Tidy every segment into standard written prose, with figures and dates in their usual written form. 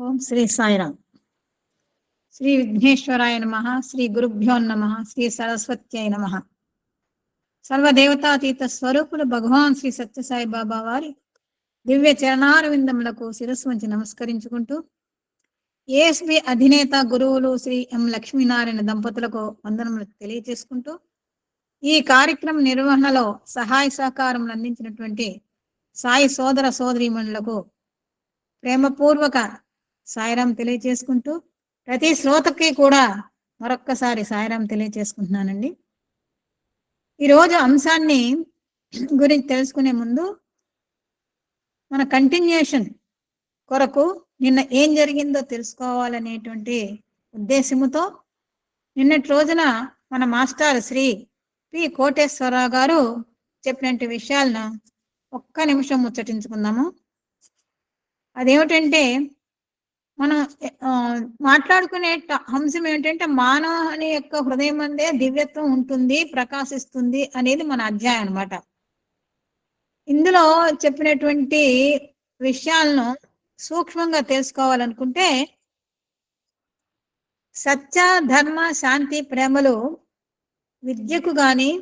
ఓం శ్రీ సాయిరామ్. శ్రీ విఘ్నేశ్వరాయ నమః. శ్రీ గురుభ్యో నమః. శ్రీ సరస్వత్యై నమః. సర్వదేవతాతీత స్వరూపులు భగవాన్ శ్రీ సత్యసాయి బాబా వారి దివ్య చరణారవిందములకు శిరస్సు వంచి నమస్కరించుకుంటూ, ఏఎస్బి అధినేత గురువులు శ్రీ ఎం లక్ష్మీనారాయణ దంపతులకు వందనములు తెలియజేసుకుంటూ, ఈ కార్యక్రమం నిర్వహణలో సహాయ సహకారములు అందించినటువంటి సాయి సోదర సోదరీమణులకు ప్రేమపూర్వక సాయిరాం తెలియజేసుకుంటూ, ప్రతి శ్రోతకి కూడా మరొక్కసారి సాయిరాం తెలియజేసుకుంటున్నానండి. ఈరోజు అంశాన్ని గురించి తెలుసుకునే ముందు మన కంటిన్యూషన్ కొరకు నిన్న ఏం జరిగిందో తెలుసుకోవాలనేటువంటి ఉద్దేశముతో నిన్నటి రోజున మన మాస్టర్ శ్రీ పి కోటేశ్వరరావు గారు చెప్పినటువంటి విషయాలను ఒక్క నిమిషం ముచ్చటించుకుందాము. అదేమిటంటే, మనం మాట్లాడుకునే అంశం ఏమిటంటే, మానవుని యొక్క హృదయం అందే దివ్యత్వం ఉంటుంది, ప్రకాశిస్తుంది అనేది మన అధ్యాయం అన్నమాట. ఇందులో చెప్పినటువంటి విషయాలను సూక్ష్మంగా తెలుసుకోవాలనుకుంటే, సత్య ధర్మ శాంతి ప్రేమలు విద్యకు గాని,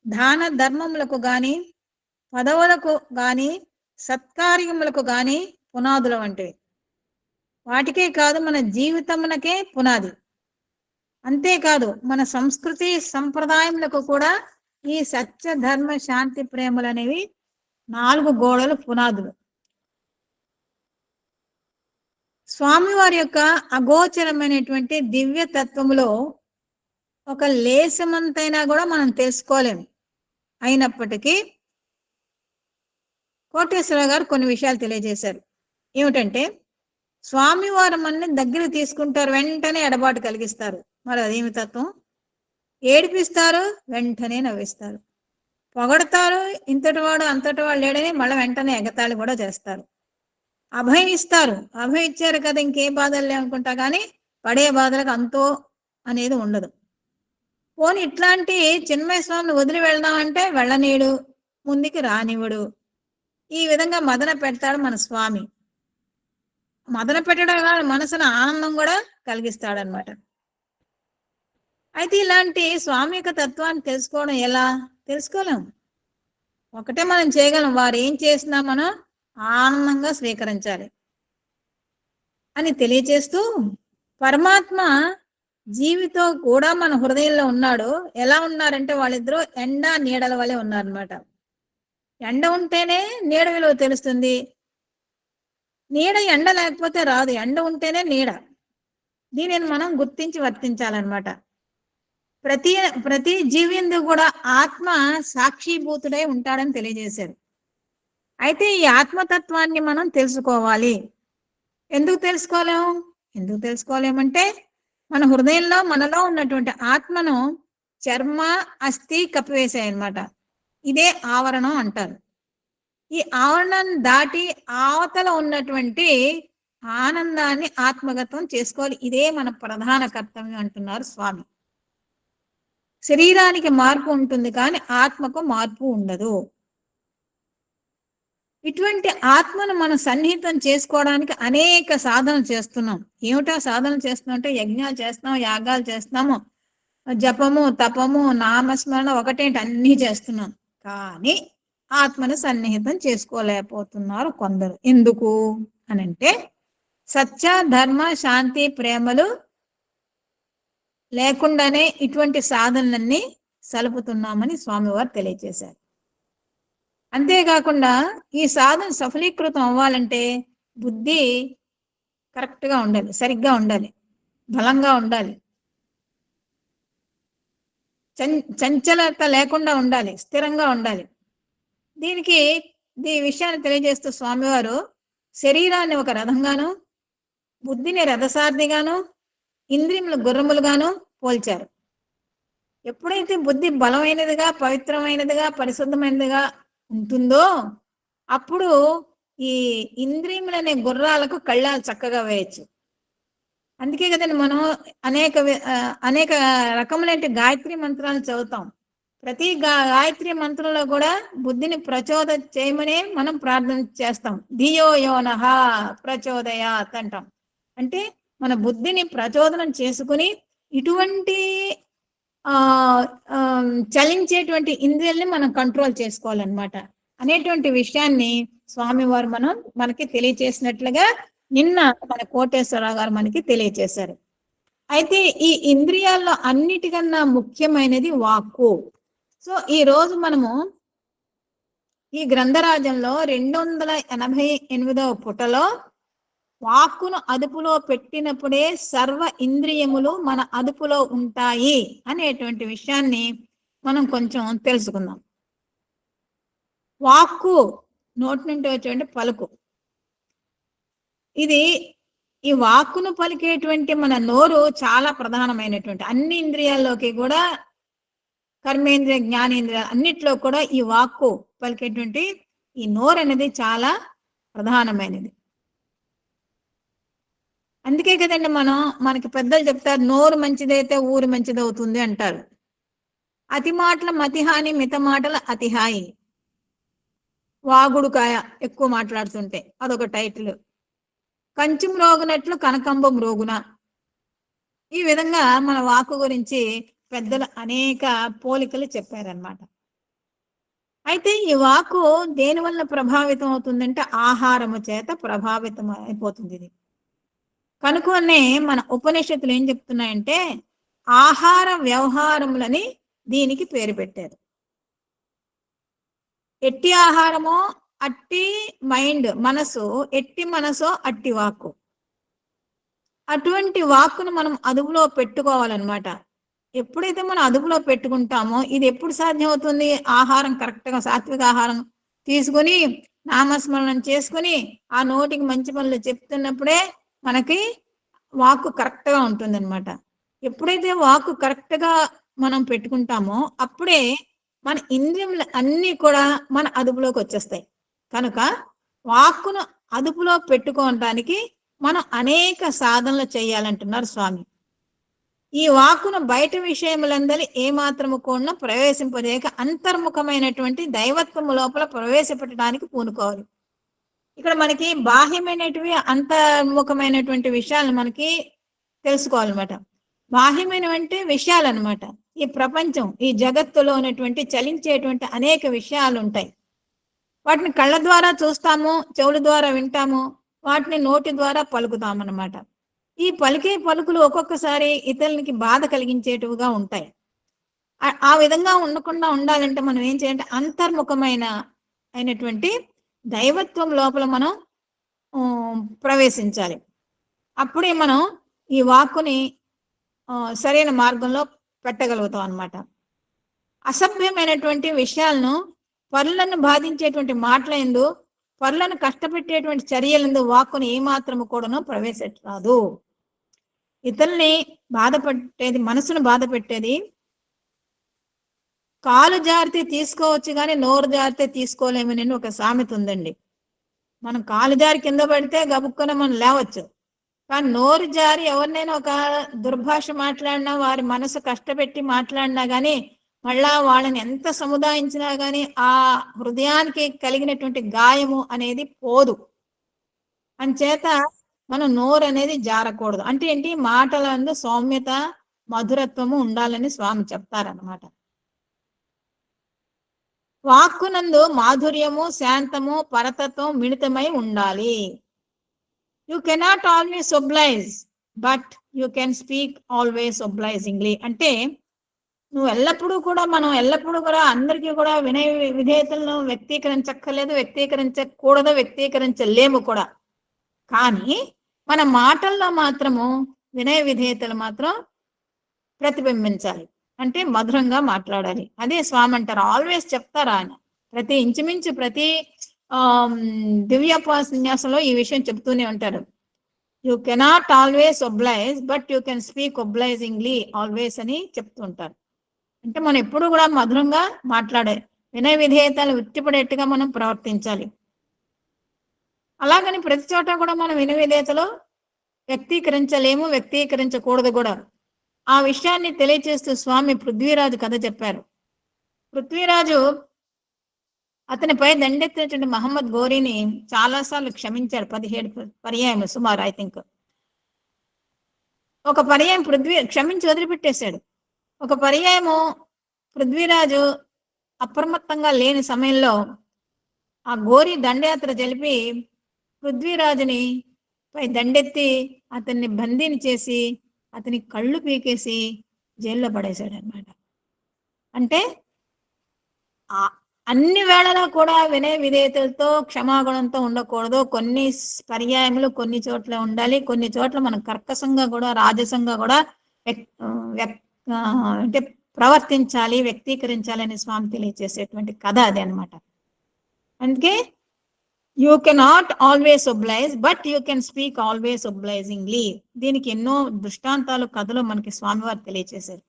దాన ధర్మములకు గాని, పదవులకు గాని, సత్కార్యములకు గాని పునాదులు వంటివి. వాటికే కాదు, మన జీవితమునకే పునాది. అంతేకాదు, మన సంస్కృతి సంప్రదాయములకు కూడా ఈ సత్య ధర్మ శాంతి ప్రేమలు అనేవి 4 గోడలు పునాదులు. స్వామివారి యొక్క అగోచరమైనటువంటి దివ్య తత్వములో ఒక లేశమంతైనా కూడా మనం తెలుసుకోలేము. అయినప్పటికీ కోటేశ్వరరావు గారు కొన్ని విషయాలు తెలియజేశారు. ఏమిటంటే, స్వామివారు మనల్ని దగ్గర తీసుకుంటారు, వెంటనే ఎడబాటు కలిగిస్తారు. మరి అదేమి తత్వం? ఏడిపిస్తారు, వెంటనే నవ్విస్తారు. పొగడతారు, ఇంతటి వాడు అంతటి వాడు లేడని మళ్ళీ వెంటనే ఎగతాళి కూడా చేస్తారు. అభయం ఇస్తారు, అభయం ఇచ్చారు కదా ఇంకే బాధలు లేవనుకుంటా, కానీ పడే బాధలకు అంతో అనేది ఉండదు. పోనీ ఇట్లాంటి చిన్మయ స్వామిని వదిలి వెళ్దామంటే వెళ్ళనీడు, ముందుకి రానివ్వడు. ఈ విధంగా మదన పెడతాడు మన స్వామి. మదన పెట్టడం కాదు, మనసును ఆనందం కూడా కలిగిస్తాడనమాట. అయితే ఇలాంటి స్వామి యొక్క తత్వాన్ని తెలుసుకోవడం ఎలా? తెలుసుకోలేము. ఒకటే మనం చేయగలం, వారు ఏం చేసినా మనం ఆనందంగా స్వీకరించాలి అని తెలియచేస్తూ, పరమాత్మ జీవితో కూడా మన హృదయంలో ఉన్నాడు. ఎలా ఉన్నారంటే, వాళ్ళిద్దరూ ఎండ నీడల వలె ఉన్నారనమాట. ఎండ ఉంటేనే నీడ విలువ తెలుస్తుంది, నీడ ఎండ లేకపోతే రాదు, ఎండ ఉంటేనే నీడ. దీనిని మనం గుర్తించి వర్తించాలన్నమాట. ప్రతి జీవిందు కూడా ఆత్మ సాక్షిభూతుడై ఉంటాడని తెలియజేశారు. అయితే ఈ ఆత్మతత్వాన్ని మనం తెలుసుకోవాలి. ఎందుకు తెలుసుకోలేమంటే, మన హృదయంలో మనలో ఉన్నటువంటి ఆత్మను చర్మ అస్థి కప్పివేశాయన్నమాట. ఇదే ఆవరణం అంటారు. ఈ ఆవరణాన్ని దాటి అవతల ఉన్నటువంటి ఆనందాన్ని ఆత్మగతం చేసుకోవాలి. ఇదే మన ప్రధాన కర్తవ్యం అంటున్నారు స్వామి. శరీరానికి మార్పు ఉంటుంది, కానీ ఆత్మకు మార్పు ఉండదు. ఇటువంటి ఆత్మను మనం సన్నిహితం చేసుకోవడానికి అనేక సాధనలు చేస్తున్నాం. ఏమిటా సాధనలు చేస్తున్నాం అంటే, యజ్ఞాలు చేస్తున్నాం, యాగాలు చేస్తున్నాము, జపము తపము నామస్మరణ ఒకటేంటి అన్నీ చేస్తున్నాం. కానీ ఆత్మను సన్నిహితం చేసుకోలేకపోతున్నారు కొందరు. ఎందుకు అనంటే, సత్య ధర్మ శాంతి ప్రేమలు లేకుండానే ఇటువంటి సాధనలన్నీ సలుపుతున్నామని స్వామివారు తెలియజేశారు. అంతేకాకుండా ఈ సాధన సఫలీకృతం అవ్వాలంటే బుద్ధి కరెక్ట్గా ఉండాలి, సరిగ్గా ఉండాలి, బలంగా ఉండాలి, చంచలత లేకుండా ఉండాలి, స్థిరంగా ఉండాలి. దీనికి ఈ విషయాన్ని తెలియజేస్తూ స్వామివారు శరీరాన్ని ఒక రథంగాను, బుద్ధిని రథసారథిగాను, ఇంద్రియములు గుర్రములుగాను పోల్చారు. ఎప్పుడైతే బుద్ధి బలమైనదిగా, పవిత్రమైనదిగా, పరిశుద్ధమైనదిగా ఉంటుందో, అప్పుడు ఈ ఇంద్రియములనే గుర్రాలకు కళ్ళాలు చక్కగా వేయచ్చు. అందుకే కదండి మనం అనేక రకములైన గాయత్రి మంత్రాలను చదువుతాం. ప్రతి గాయత్రి మంత్రంలో కూడా బుద్ధిని ప్రచోద చేయమనే మనం ప్రార్థన చేస్తాం. ధియో యోనః ప్రచోదయాత్ అంటాం. అంటే మన బుద్ధిని ప్రచోదనం చేసుకుని ఇటువంటి ఆ ఆ, చలించేటువంటి ఇంద్రియాల్ని మనం కంట్రోల్ చేసుకోవాలన్నమాట అనేటువంటి విషయాన్ని స్వామివారు మనకి తెలియచేసినట్లుగా నిన్న మన కోటేశ్వరరావు గారు మనకి తెలియచేశారు. అయితే ఈ ఇంద్రియాల్లో అన్నిటికన్నా ముఖ్యమైనది వాక్కు. సో ఈ రోజు మనము ఈ గ్రంథరాజంలో 288వ పుటలో వాక్కును అదుపులో పెట్టినప్పుడే సర్వ ఇంద్రియములు మన అదుపులో ఉంటాయి అనేటువంటి విషయాన్ని మనం కొంచెం తెలుసుకుందాం. వాక్కు నోటి నుండి వచ్చేటువంటి పలుకు. ఇది ఈ వాక్కును పలికేటువంటి మన నోరు చాలా ప్రధానమైనటువంటి అన్ని ఇంద్రియాల్లోకి కూడా కర్మేంద్రియ జ్ఞానేంద్రియ అన్నిట్లో కూడా ఈ వాక్కు పలికేటువంటి ఈ నోరు అనేది చాలా ప్రధానమైనది. అందుకే కదండి మనకి పెద్దలు చెప్తారు, నోరు మంచిదైతే ఊరు మంచిదవుతుంది అంటారు. అతి మాటల మతిహాని, మిత మాటల అతిహాయి. వాగుడుకాయ ఎక్కువ మాట్లాడుతుంటే అదొక టైటిల్. కంచం రోగునట్లు కనకంబం రోగున. ఈ విధంగా మన వాక్కు గురించి పెద్దలు అనేక పోలికలు చెప్పారనమాట. అయితే ఈ వాక్కు దేని వల్ల ప్రభావితం అవుతుందంటే ఆహారము చేత ప్రభావితం అయిపోతుంది. ఇది కనుకనే మన ఉపనిషత్తులు ఏం చెప్తున్నాయంటే ఆహార వ్యవహారములని దీనికి పేరు పెట్టారు. ఎట్టి ఆహారమో అట్టి మైండ్, మనసు, ఎట్టి మనసో అట్టి వాక్కు. అటువంటి వాక్కును మనం అదుపులో పెట్టుకోవాలన్నమాట. ఎప్పుడైతే మనం అదుపులో పెట్టుకుంటామో ఇది ఎప్పుడు సాధ్యం అవుతుంది? ఆహారం కరెక్ట్గా సాత్విక ఆహారం తీసుకుని నామస్మరణం చేసుకుని ఆ నోటికి మంచి పనులు చెప్తున్నప్పుడే మనకి వాక్కు కరెక్ట్గా ఉంటుంది అనమాట. ఎప్పుడైతే వాక్కు కరెక్ట్గా మనం పెట్టుకుంటామో అప్పుడే మన ఇంద్రియములు అన్నీ కూడా మన అదుపులోకి వచ్చేస్తాయి. కనుక వాక్కును అదుపులో పెట్టుకోవడానికి మనం అనేక సాధనలు చేయాలంటున్నారు స్వామి. ఈ వాక్కును బయట విషయములందరి ఏమాత్రము కూడా ప్రవేశింపజేయక అంతర్ముఖమైనటువంటి దైవత్వము లోపల ప్రవేశపెట్టడానికి పూనుకోవాలి. ఇక్కడ మనకి బాహ్యమైనటివి అంతర్ముఖమైనటువంటి విషయాలను మనకి తెలుసుకోవాలన్నమాట. బాహ్యమైనటువంటి విషయాలు అనమాట. ఈ ప్రపంచం, ఈ జగత్తులో ఉన్నటువంటి చలించేటువంటి అనేక విషయాలు ఉంటాయి. వాటిని కళ్ళ ద్వారా చూస్తాము, చెవుల ద్వారా వింటాము, వాటిని నోటి ద్వారా పలుకుతామన్నమాట. ఈ పలికే పలుకులు ఒక్కొక్కసారి ఇతరులకి బాధ కలిగించేటివిగా ఉంటాయి. ఆ విధంగా ఉండకుండా ఉండాలంటే మనం ఏం చేయాలంటే అయినటువంటి దైవత్వం లోపల మనం ప్రవేశించాలి. అప్పుడే మనం ఈ వాక్కుని సరైన మార్గంలో పెట్టగలుగుతాం అన్నమాట. అసభ్యమైనటువంటి విషయాలను, పరులను బాధించేటువంటి మాటలందు, పరులను కష్టపెట్టేటువంటి చర్యలందు వాక్కుని ఏమాత్రము కూడాను ప్రవేశించరాదు. ఇతరుల్ని బాధపెట్టేది, మనసును బాధ పెట్టేది కాలు జారితే తీసుకోవచ్చు కానీ నోరు జారితే తీసుకోలేమని ఒక సామెత ఉందండి. మనం కాలు జారి కింద పడితే గబుక్కున మనం లేవచ్చు, కానీ నోరు జారి ఎవరినైనా ఒక దుర్భాష మాట్లాడినా, వారి మనసు కష్టపెట్టి మాట్లాడినా కానీ మళ్ళా వాళ్ళని ఎంత సముదాయించినా కానీ ఆ హృదయానికి కలిగినటువంటి గాయము అనేది పోదు. అంచేత మనం నోరు అనేది జారకూడదు. అంటే ఏంటి? మాటలందు సౌమ్యత, మధురత్వము ఉండాలని స్వామి చెప్తారన్నమాట. వాక్కునందు మాధుర్యము, శాంతము, పరతత్వం మిళితమై ఉండాలి. You cannot always oblige but you can speak always obligingly. అంటే నువ్వు మనం ఎల్లప్పుడూ కూడా అందరికీ కూడా వినయ విధేయతలను వ్యక్తీకరించక్కర్లేదు, వ్యక్తీకరించకూడదు, వ్యక్తీకరించలేము కూడా. కానీ మన మాటల్లో మాత్రము వినయ విధేయతలు మాత్రం ప్రతిబింబించాలి. అంటే మధురంగా మాట్లాడాలి. అదే స్వామి అంటారు, ఆల్వేస్ చెప్తారు ఆయన. ఇంచుమించు ప్రతి దివ్యోపాసన్యాసంలో ఈ విషయం చెప్తూనే ఉంటారు. You cannot always oblige but you can speak obligingly always అని చెప్తుంటారు. అంటే మనం ఎప్పుడు కూడా మధురంగా మాట్లాడే, వినయ విధేయతలు ఉట్టిపడేట్టుగా మనం ప్రవర్తించాలి. అలాగని ప్రతి చోట కూడా మనం వినయ విధేయతలు వ్యక్తీకరించలేము, వ్యక్తీకరించకూడదు కూడా. ఆ విషయాన్ని తెలియచేస్తూ స్వామి పృథ్వీరాజు కథ చెప్పారు. పృథ్వీరాజు అతనిపై దండెత్తినటువంటి మహమ్మద్ ఘోరీని చాలాసార్లు క్షమించాడు, 17 పర్యాయములు సుమారు ఐ థింక్. ఒక పర్యాయం క్షమించి వదిలిపెట్టేశాడు. ఒక పర్యాయము పృథ్వీరాజు అప్రమత్తంగా లేని సమయంలో ఆ ఘోరి దండయాత్ర జరిపి పృథ్వీరాజుని పై దండెత్తి అతన్ని బందీని చేసి అతని కళ్ళు పీకేసి జైల్లో పడేశాడు అనమాట. అంటే అన్ని వేళలా కూడా వినయ విధేయతలతో క్షమాగుణంతో ఉండకూడదు. కొన్ని పర్యాయములు కొన్ని చోట్ల ఉండాలి, కొన్ని చోట్ల మనం కర్కశంగా కూడా రాజసంగా కూడా అంటే ప్రవర్తించాలి, వ్యక్తీకరించాలి అని స్వామి తెలియచేసేటువంటి కథ అది అనమాట. అందుకే you cannot always oblige but you can speak always obligingly. దీనికి ఎన్నో దృష్టాంతాలు కథలు మనకి స్వామివారు తెలియచేశారు.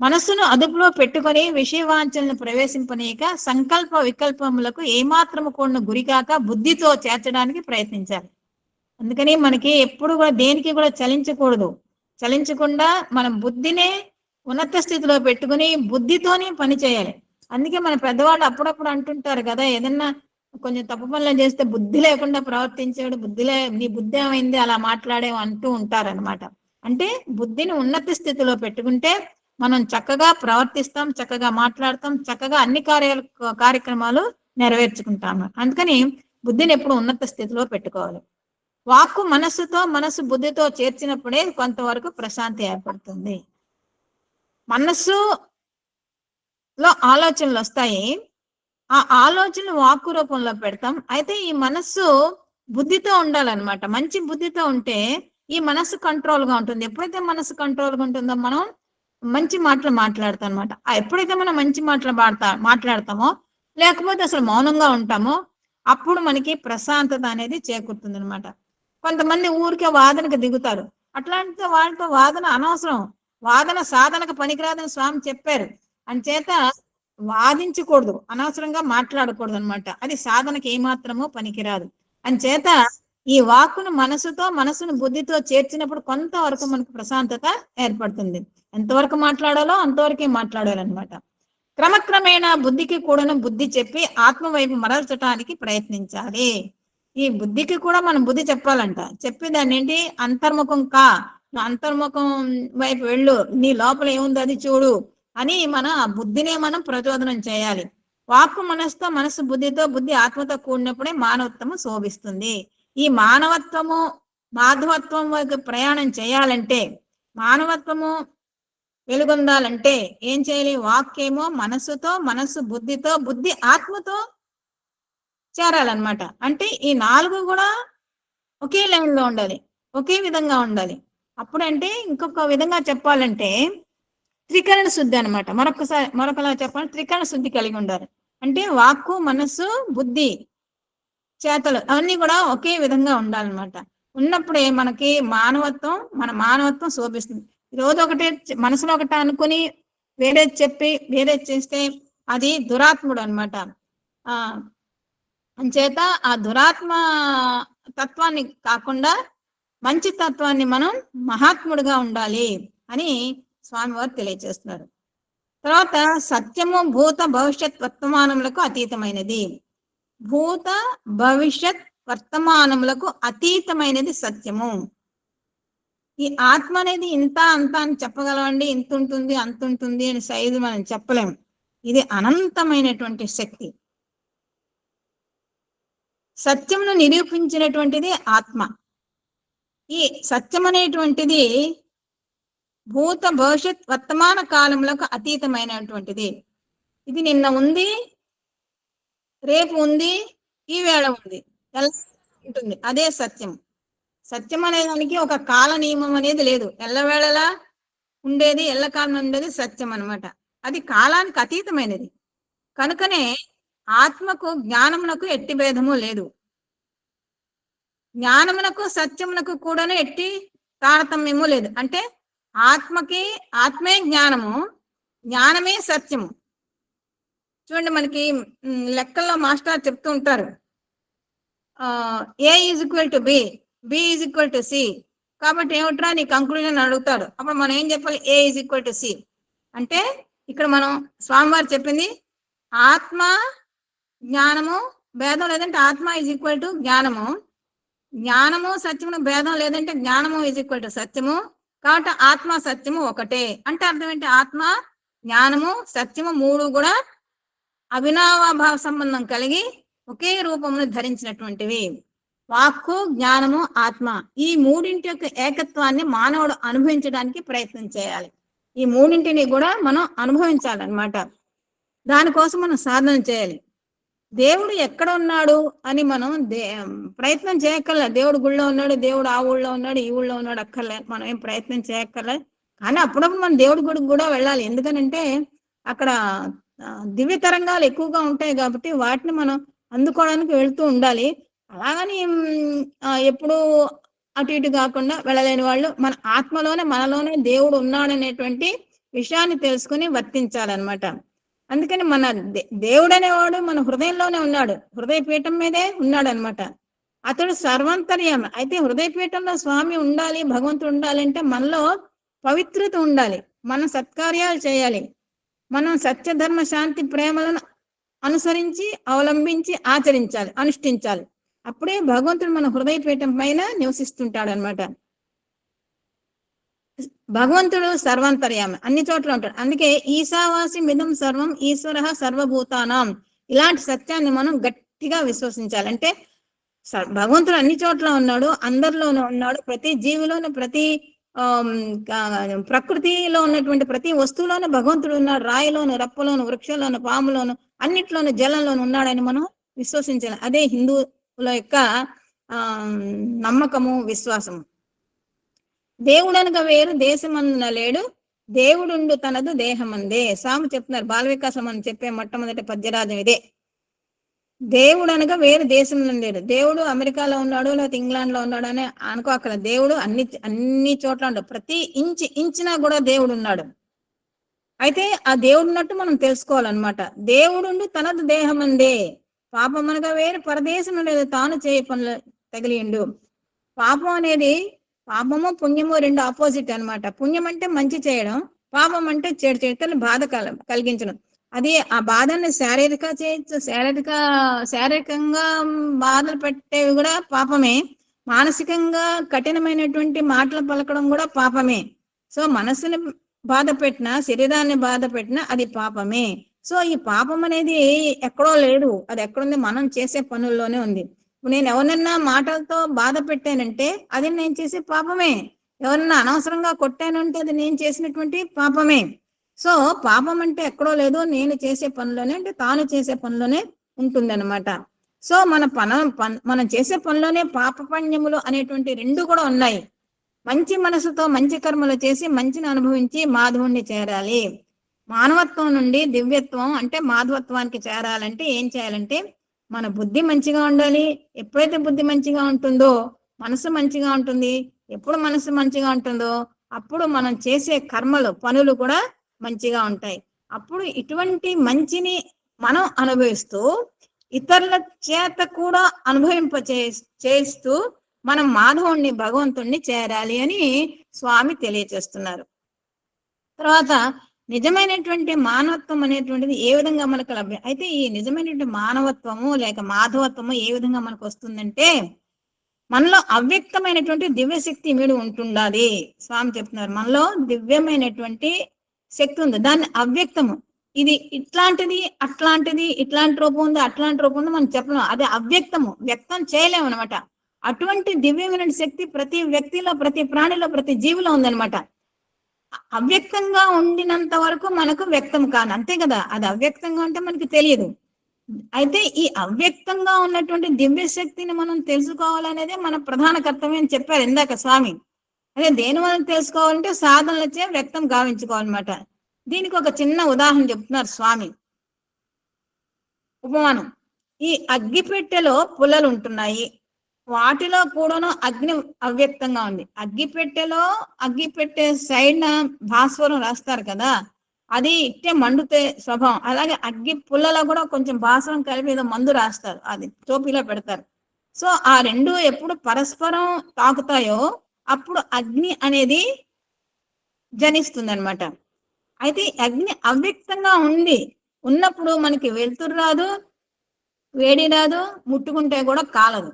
మనస్సును అదుపులో పెట్టుకొని విషయవాంఛలను ప్రవేశింపనీయక సంకల్ప వికల్పములకు ఏమాత్రము కూడా గురికాక బుద్ధితో చేర్చడానికి ప్రయత్నించాలి. అందుకని మనకి ఎప్పుడు కూడా దేనికి కూడా చలించకూడదు. చలించకుండా మనం బుద్ధినే ఉన్నత స్థితిలో పెట్టుకుని బుద్ధితోనే పని చేయాలి. అందుకే మన పెద్దవాళ్ళు అప్పుడప్పుడు అంటుంటారు కదా, ఏదన్నా కొంచెం తప్పు పనులు చేస్తే బుద్ధి లేకుండా ప్రవర్తించాడు, నీ బుద్ధి ఏమైంది అలా మాట్లాడేవి అంటూ ఉంటారనమాట. అంటే బుద్ధిని ఉన్నత స్థితిలో పెట్టుకుంటే మనం చక్కగా ప్రవర్తిస్తాం, చక్కగా మాట్లాడతాం, చక్కగా అన్ని కార్యక్రమాలు నెరవేర్చుకుంటాము. అందుకని బుద్ధిని ఎప్పుడు ఉన్నత స్థితిలో పెట్టుకోవాలి. వాక్కు మనస్సుతో మనస్సు బుద్ధితో చేర్చినప్పుడే కొంతవరకు ప్రశాంతి ఏర్పడుతుంది. మనస్సులో ఆలోచనలు వస్తాయి, ఆ ఆలోచనలు వాక్కు రూపంలో పెడతాం. అయితే ఈ మనస్సు బుద్ధితో ఉండాలన్నమాట. మంచి బుద్ధితో ఉంటే ఈ మనస్సు కంట్రోల్గా ఉంటుంది. ఎప్పుడైతే మనస్సు కంట్రోల్గా ఉంటుందో మనం మంచి మాటలు మాట్లాడతాం అనమాట. ఎప్పుడైతే మనం మంచి మాటలు మాట్లాడతామో లేకపోతే అసలు మౌనంగా ఉంటామో అప్పుడు మనకి ప్రశాంతత అనేది చేకూరుతుంది అనమాట. కొంతమంది ఊరికే వాదనకు దిగుతారు. అట్లాంటి వాళ్ళతో వాదన అనవసరం. వాదన సాధనకు పనికిరాదని స్వామి చెప్పారు. అంచేత వాదించకూడదు, అనవసరంగా మాట్లాడకూడదు అనమాట. అది సాధనకి ఏమాత్రమో పనికిరాదు. అంచేత ఈ వాక్కును మనసును బుద్ధితో చేర్చినప్పుడు కొంతవరకు మనకు ప్రశాంతత ఏర్పడుతుంది. ఎంతవరకు మాట్లాడాలో అంతవరకే మాట్లాడాలన్నమాట. క్రమక్రమేణా బుద్ధికి కూడాను బుద్ధి చెప్పి ఆత్మ వైపు మరల్చడానికి ప్రయత్నించాలి. ఈ బుద్ధికి కూడా మనం బుద్ధి చెప్పాలంట. చెప్పేదాన్ని ఏంటి, అంతర్ముఖం అంతర్ముఖం వైపు వెళ్ళు, నీ లోపల ఏముందో అది చూడు అని మన బుద్ధినే మనం ప్రచోదనం చేయాలి. వాక్కు మనసుతో మనసు బుద్ధితో బుద్ధి ఆత్మతో కూడినప్పుడే మానవత్వము శోభిస్తుంది. ఈ మానవత్వము మాధవత్వం వైపు ప్రయాణం చేయాలంటే, మానవత్వము వెలుగొందాలంటే ఏం చేయాలి? వాక్యేమో మనస్సుతో, మనస్సు బుద్ధితో, బుద్ధి ఆత్మతో చేరాలన్నమాట. అంటే ఈ 4 కూడా ఒకే లైన్లో ఉండాలి, ఒకే విధంగా ఉండాలి. అప్పుడంటే ఇంకొక విధంగా చెప్పాలంటే త్రికరణ శుద్ధి అనమాట. మరొకలా చెప్పాలంటే త్రికరణ శుద్ధి కలిగి ఉండాలి. అంటే వాక్కు మనస్సు బుద్ధి చేతలు అవన్నీ కూడా ఒకే విధంగా ఉండాలన్నమాట. ఉన్నప్పుడే మనకి మన మానవత్వం శోభిస్తుంది. రోజు ఒకటే మనసులో ఒకటి అనుకుని వేరేది చెప్పి వేరేది చేస్తే అది దురాత్ముడు అనమాట. అంచేత ఆ దురాత్మ తత్వాన్ని కాకుండా మంచి తత్వాన్ని మనం మహాత్ముడుగా ఉండాలి అని స్వామివారు తెలియజేస్తున్నారు. తర్వాత సత్యము భూత భవిష్యత్ వర్తమానములకు అతీతమైనది. భూత భవిష్యత్ వర్తమానములకు అతీతమైనది సత్యము. ఈ ఆత్మ అనేది ఇంత అంత అని చెప్పగలమండి, ఇంత ఉంటుంది అంత ఉంటుంది అని సైజు మనం చెప్పలేము. ఇది అనంతమైనటువంటి శక్తి. సత్యమును నిరూపించినటువంటిది ఆత్మ. ఈ సత్యం అనేటువంటిది భూత భవిష్యత్ వర్తమాన కాలములకు అతీతమైనటువంటిది. ఇది నిన్న ఉంది, రేపు ఉంది, ఈ వేళ ఉంది, ఎలా ఉంటుంది. అదే సత్యం. సత్యం అనే దానికి ఒక కాల నియమం అనేది లేదు. ఎల్లవేళలా ఉండేది, ఎల్లకాలం ఉండేది సత్యం అనమాట. అది కాలానికి అతీతమైనది. కనుకనే ఆత్మకు జ్ఞానమునకు ఎట్టి భేదము లేదు. జ్ఞానమునకు సత్యమునకు కూడాను ఎట్టి తారతమ్యము లేదు. అంటే ఆత్మే జ్ఞానము, జ్ఞానమే సత్యము. చూడండి, మనకి లెక్కల్లో మాస్టర్ చెప్తూ ఉంటారు, A = B, B = C. కాబట్టి ఏమిట్రా నీ కంక్లూజన్ అడుగుతాడు. అప్పుడు మనం ఏం చెప్పాలి? A = C. అంటే ఇక్కడ మనం స్వామివారు చెప్పింది ఆత్మ జ్ఞానము భేదం లేదంటే ఆత్మ = జ్ఞానము, జ్ఞానము సత్యము భేదం లేదంటే జ్ఞానము = సత్యము, కాబట్టి ఆత్మ సత్యము ఒకటే అంటే అర్థం ఏంటి? ఆత్మ, జ్ఞానము, సత్యము మూడు కూడా అవినాభావ సంబంధం కలిగి ఒకే రూపమును ధరించినటువంటివి. వాక్కు, జ్ఞానము, ఆత్మ ఈ మూడింటి యొక్క ఏకత్వాన్ని మానవుడు అనుభవించడానికి ప్రయత్నం చేయాలి. ఈ మూడింటిని కూడా మనం అనుభవించాలన్నమాట. దానికోసం మనం సాధన చేయాలి. దేవుడు ఎక్కడ ఉన్నాడు అని మనం ప్రయత్నం చేయక్కర్లే. దేవుడు గుళ్ళో ఉన్నాడు, దేవుడు ఆ ఊళ్ళో ఉన్నాడు, ఈ ఊళ్ళో ఉన్నాడు అక్కర్లే. మనం ఏం ప్రయత్నం చేయక్కర్లే. కానీ అప్పుడప్పుడు మనం దేవుడి గుడికి కూడా వెళ్ళాలి. ఎందుకనంటే అక్కడ దివ్య తరంగాలు ఎక్కువగా ఉంటాయి కాబట్టి వాటిని మనం అందుకోవడానికి వెళ్తూ ఉండాలి. అలాగని ఎప్పుడు అటు ఇటు కాకుండా వెళ్ళలేని వాళ్ళు మన ఆత్మలోనే మనలోనే దేవుడు ఉన్నాడనేటువంటి విషయాన్ని తెలుసుకుని వర్తించాలన్నమాట. అందుకని మన దేవుడు అనేవాడు మన హృదయంలోనే ఉన్నాడు. హృదయ పీఠం మీదే ఉన్నాడు అనమాట. అతడు సర్వంతర్యామి. అయితే హృదయ పీఠంలో స్వామి ఉండాలి, భగవంతుడు ఉండాలి అంటే మనలో పవిత్రత ఉండాలి. మనం సత్కార్యాలు చేయాలి. మనం సత్యధర్మ శాంతి ప్రేమలను అనుసరించి అవలంబించి ఆచరించాలి, అనుష్ఠించాలి. అప్పుడే భగవంతుడు మన హృదయ పీఠం పైన నివసిస్తుంటాడు అనమాట. భగవంతుడు సర్వాంతర్యామి, అన్ని చోట్ల ఉంటాడు. అందుకే ఈశావాసి మిదం సర్వం ఈశ్వర సర్వభూతానాం ఇలాంటి సత్యాన్ని మనం గట్టిగా విశ్వసించాలి. అంటే భగవంతుడు అన్ని చోట్ల ఉన్నాడు, అందరిలోనూ ఉన్నాడు. ప్రతి జీవిలోను, ప్రతి ప్రకృతిలో ఉన్నటువంటి ప్రతి వస్తువులోనూ భగవంతుడు ఉన్నాడు. రాయిలోను, రప్పలోను, వృక్షంలోను, పాములోను, అన్నిట్లోనూ జలంలోను ఉన్నాడని మనం విశ్వసించాలి. అదే హిందువుల యొక్క నమ్మకము, విశ్వాసము. దేవుడనగా వేరు దేశమందున లేడు, దేవుడుండు తనదు దేహమందే. స్వామి చెప్తున్నారు. బాల వికాసం అని చెప్పే మొట్టమొదటి పద్యరాజం ఇదే. దేవుడు అనగా వేరు దేశం లేడు. దేవుడు అమెరికాలో ఉన్నాడు, లేకపోతే ఇంగ్లాండ్ లో ఉన్నాడు అని అనుకోకల. దేవుడు అన్ని చోట్ల ఉన్నాడు. ప్రతి ఇంచినా కూడా దేవుడు ఉన్నాడు. అయితే ఆ దేవుడు ఉన్నట్టు మనం తెలుసుకోవాలన్నమాట. దేవుడుండు తనదు దేహమందే. పాపం అనగా వేరు పరదేశం లేదు, తాను చేయ పనులు తగిలిండు. పాపం అనేది, పాపము పుణ్యము రెండు ఆపోజిట్ అనమాట. పుణ్యం అంటే మంచి చేయడం, పాపం అంటే చెడు చేయడం, బాధ కలిగించడం. అది ఆ బాధని శారీరకంగా బాధలు పెట్టేవి కూడా పాపమే. మానసికంగా కఠినమైనటువంటి మాటలు పలకడం కూడా పాపమే. సో మనసుని బాధ పెట్టినా, శరీరాన్ని బాధ పెట్టినా అది పాపమే. సో ఈ పాపం అనేది ఎక్కడో లేదు, అది ఎక్కడుంది? మనం చేసే పనుల్లోనే ఉంది. నేను ఎవరినన్నా మాటలతో బాధ పెట్టానంటే అది నేను చేసే పాపమే. ఎవరన్నా అనవసరంగా కొట్టానంటే అది నేను చేసినటువంటి పాపమే. సో పాపం అంటే ఎక్కడో లేదు, నేను చేసే పనిలోనే, అంటే తాను చేసే పనిలోనే ఉంటుంది అనమాట. సో మనం చేసే పనిలోనే పాపపుణ్యములు అనేటువంటి రెండు కూడా ఉన్నాయి. మంచి మనసుతో మంచి కర్మలు చేసి మంచిని అనుభవించి మాధవుణ్ణి చేరాలి. మానవత్వం నుండి దివ్యత్వం అంటే మాధవత్వానికి చేరాలంటే ఏం చేయాలంటే మన బుద్ధి మంచిగా ఉండాలి. ఎప్పుడైతే బుద్ధి మంచిగా ఉంటుందో మనసు మంచిగా ఉంటుంది. ఎప్పుడు మనసు మంచిగా ఉంటుందో అప్పుడు మనం చేసే కర్మలు, పనులు కూడా మంచిగా ఉంటాయి. అప్పుడు ఇటువంటి మంచిని మనం అనుభవిస్తూ ఇతరుల చేత కూడా చేస్తూ మనం మాధవుణ్ణి, భగవంతుణ్ణి చేరాలి అని స్వామి తెలియచేస్తున్నారు. తర్వాత నిజమైనటువంటి మానవత్వం అనేటువంటిది ఏ విధంగా మనకు లభ్యం? అయితే ఈ నిజమైనటువంటి మానవత్వము లేక మాధవత్వము ఏ విధంగా మనకు వస్తుందంటే మనలో అవ్యక్తమైనటువంటి దివ్యశక్తి మీడు ఉంటుండాలి. స్వామి చెప్తున్నారు. మనలో దివ్యమైనటువంటి శక్తి ఉంది, దాన్ని అవ్యక్తము. ఇది ఇట్లాంటిది, అట్లాంటిది, ఇట్లాంటి రూపం ఉంది, అట్లాంటి రూపం ఉంది మనం చెప్పలేము. అది అవ్యక్తము, వ్యక్తం చేయలేము అనమాట. అటువంటి దివ్యమైన శక్తి ప్రతి వ్యక్తిలో, ప్రతి ప్రాణిలో, ప్రతి జీవిలో ఉందనమాట. అవ్యక్తంగా ఉండినంత వరకు మనకు వ్యక్తం కాను, అంతే కదా. అది అవ్యక్తంగా ఉంటే మనకి తెలియదు. అయితే ఈ అవ్యక్తంగా ఉన్నటువంటి దివ్య శక్తిని మనం తెలుసుకోవాలనేదే మన ప్రధాన కర్తవ్యం అని చెప్పారు ఇందాక స్వామి. అదే దేని వల్ల తెలుసుకోవాలంటే సాధనలచే వ్యక్తం గావించుకోవాలన్నమాట. దీనికి ఒక చిన్న ఉదాహరణ చెప్తున్నారు స్వామి. ఉపమానం. ఈ అగ్గిపెట్టెలో పుల్లలు ఉంటున్నాయి, వాటిలో కూడాను అగ్ని అవ్యక్తంగా ఉంది. అగ్గిపెట్టె సైడ్ భాస్వరం రాస్తారు కదా, అది ఇట్టే మండుతే స్వభావం. అలాగే అగ్గి పుల్లలో కూడా కొంచెం భాస్వరం కలిపి ఏదో మందు రాస్తారు, అది టోపీలో పెడతారు. సో ఆ రెండు ఎప్పుడు పరస్పరం తాకుతాయో అప్పుడు అగ్ని అనేది జనిస్తుంది అనమాట. అయితే అగ్ని అవ్యక్తంగా ఉన్నప్పుడు మనకి వెలుతురు రాదు, వేడి రాదు, ముట్టుకుంటే కూడా కాలదు.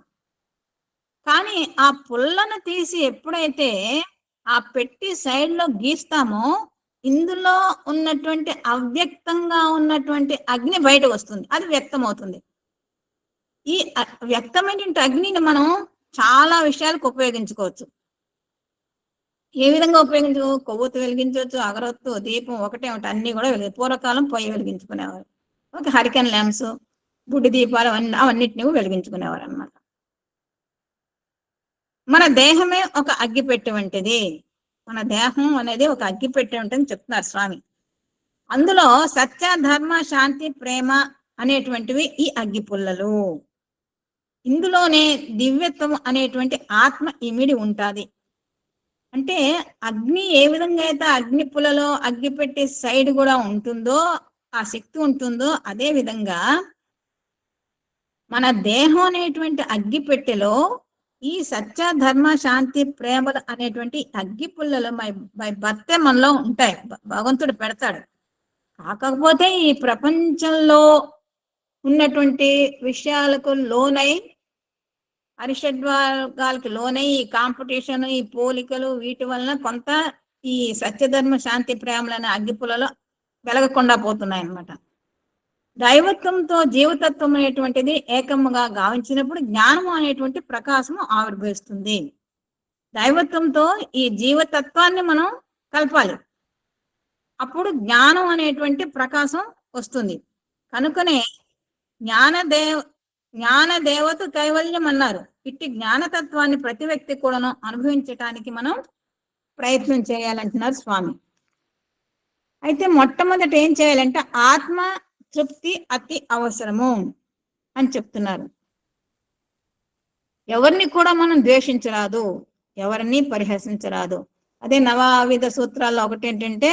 కానీ ఆ పుల్లను తీసి ఎప్పుడైతే ఆ పెట్టి సైడ్ లో గీస్తామో ఇందులో ఉన్నటువంటి అవ్యక్తంగా ఉన్నటువంటి అగ్ని బయటకు వస్తుంది, అది వ్యక్తం అవుతుంది. ఈ వ్యక్తమైనటువంటి అగ్నిని మనం చాలా విషయాలకు ఉపయోగించుకోవచ్చు. ఏ విధంగా ఉపయోగించు? కొవ్వొత్తు వెలిగించవచ్చు, అగరొత్తు, దీపం ఒకటే ఒకటి అన్ని కూడా పూర్వకాలం పొయ్యి వెలిగించుకునేవారు. ఒక హరికెన్ ల్యాంప్స్, బుడ్డి దీపాలు అవన్నిటిని వెలిగించుకునేవారు అనమాట. మన దేహమే ఒక అగ్గిపెట్టె వంటిది. మన దేహం అనేది ఒక అగ్గిపెట్టె ఉంటుందని చెప్తున్నారు స్వామి. అందులో సత్య, ధర్మ, శాంతి, ప్రేమ అనేటువంటివి ఈ అగ్గి పుల్లలు. ఇందులోనే దివ్యత్వం అనేటువంటి ఆత్మ ఇమిడి ఉంటాది. అంటే అగ్ని ఏ విధంగా అయితే అగ్ని పుల్లలో అగ్గి పెట్టి సైడ్ కూడా ఉంటుందో, ఆ శక్తి ఉంటుందో, అదే విధంగా మన దేహం అనేటువంటి అగ్గి పెట్టెలో ఈ సత్య, ధర్మ, శాంతి, ప్రేమలు అనేటువంటి అగ్గి పుల్లలు బై బర్తే మనలో ఉంటాయి. భగవంతుడు పెడతాడు. కాకపోతే ఈ ప్రపంచంలో ఉన్నటువంటి విషయాలకు లోనై, అరిషడ్వర్గాలకు లోనై, ఈ కాంపిటీషన్, ఈ పోలికలు, వీటి వలన కొంత ఈ సత్యధర్మ శాంతి ప్రేమలనే అగ్గిపులలో వెలగకుండా పోతున్నాయి అన్నమాట. దైవత్వంతో జీవతత్వం అనేటువంటిది ఏకముగా గావించినప్పుడు జ్ఞానము అనేటువంటి ప్రకాశము ఆవిర్భవిస్తుంది. దైవత్వంతో ఈ జీవతత్వాన్ని మనం కలపాలి, అప్పుడు జ్ఞానం అనేటువంటి ప్రకాశం వస్తుంది. కనుకనే జ్ఞాన దేవత కైవల్యం అన్నారు. ఇట్టి జ్ఞానతత్వాన్ని ప్రతి వ్యక్తి కూడాను అనుభవించటానికి మనం ప్రయత్నం చేయాలంటున్నారు స్వామి. అయితే మొట్టమొదట ఏం చేయాలంటే ఆత్మ తృప్తి అతి అవసరము అని చెప్తున్నారు. ఎవరిని కూడా మనం ద్వేషించరాదు, ఎవరిని పరిహసించరాదు. అదే నవవిధ సూత్రాల్లో ఒకటి ఏంటంటే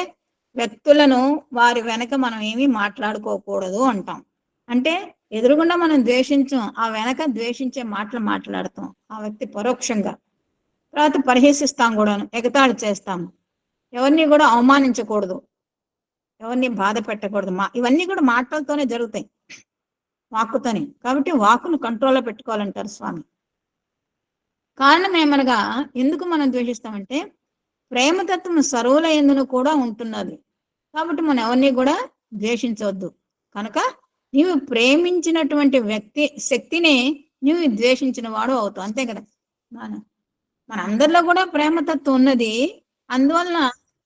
వ్యక్తులను వారి వెనక మనం ఏమీ మాట్లాడుకోకూడదు అంటాం. అంటే ఎదురుగుండా మనం ద్వేషించాం, ఆ వెనక ద్వేషించే మాటలు మాట్లాడతాం ఆ వ్యక్తి పరోక్షంగా. తర్వాత పరిహసిస్తాం కూడాను, ఎగతాళి చేస్తాము. ఎవరిని కూడా అవమానించకూడదు, ఎవరిని బాధ పెట్టకూడదు. ఇవన్నీ కూడా మాటలతోనే జరుగుతాయి, వాక్కుతోనే. కాబట్టి వాక్కును కంట్రోల్లో పెట్టుకోవాలంటారు స్వామి. కారణం ఏమనగా ఎందుకు మనం ద్వేషిస్తామంటే ప్రేమతత్వం సర్వుల యందును కూడా ఉంటున్నది. కాబట్టి మనం ఎవరిని కూడా ద్వేషించవద్దు. కనుక నీవు ప్రేమించినటువంటి వ్యక్తి శక్తిని నీవు ద్వేషించిన వాడు అవుతావు, అంతే కదా. మన అందరిలో కూడా ప్రేమతత్వం ఉన్నది. అందువలన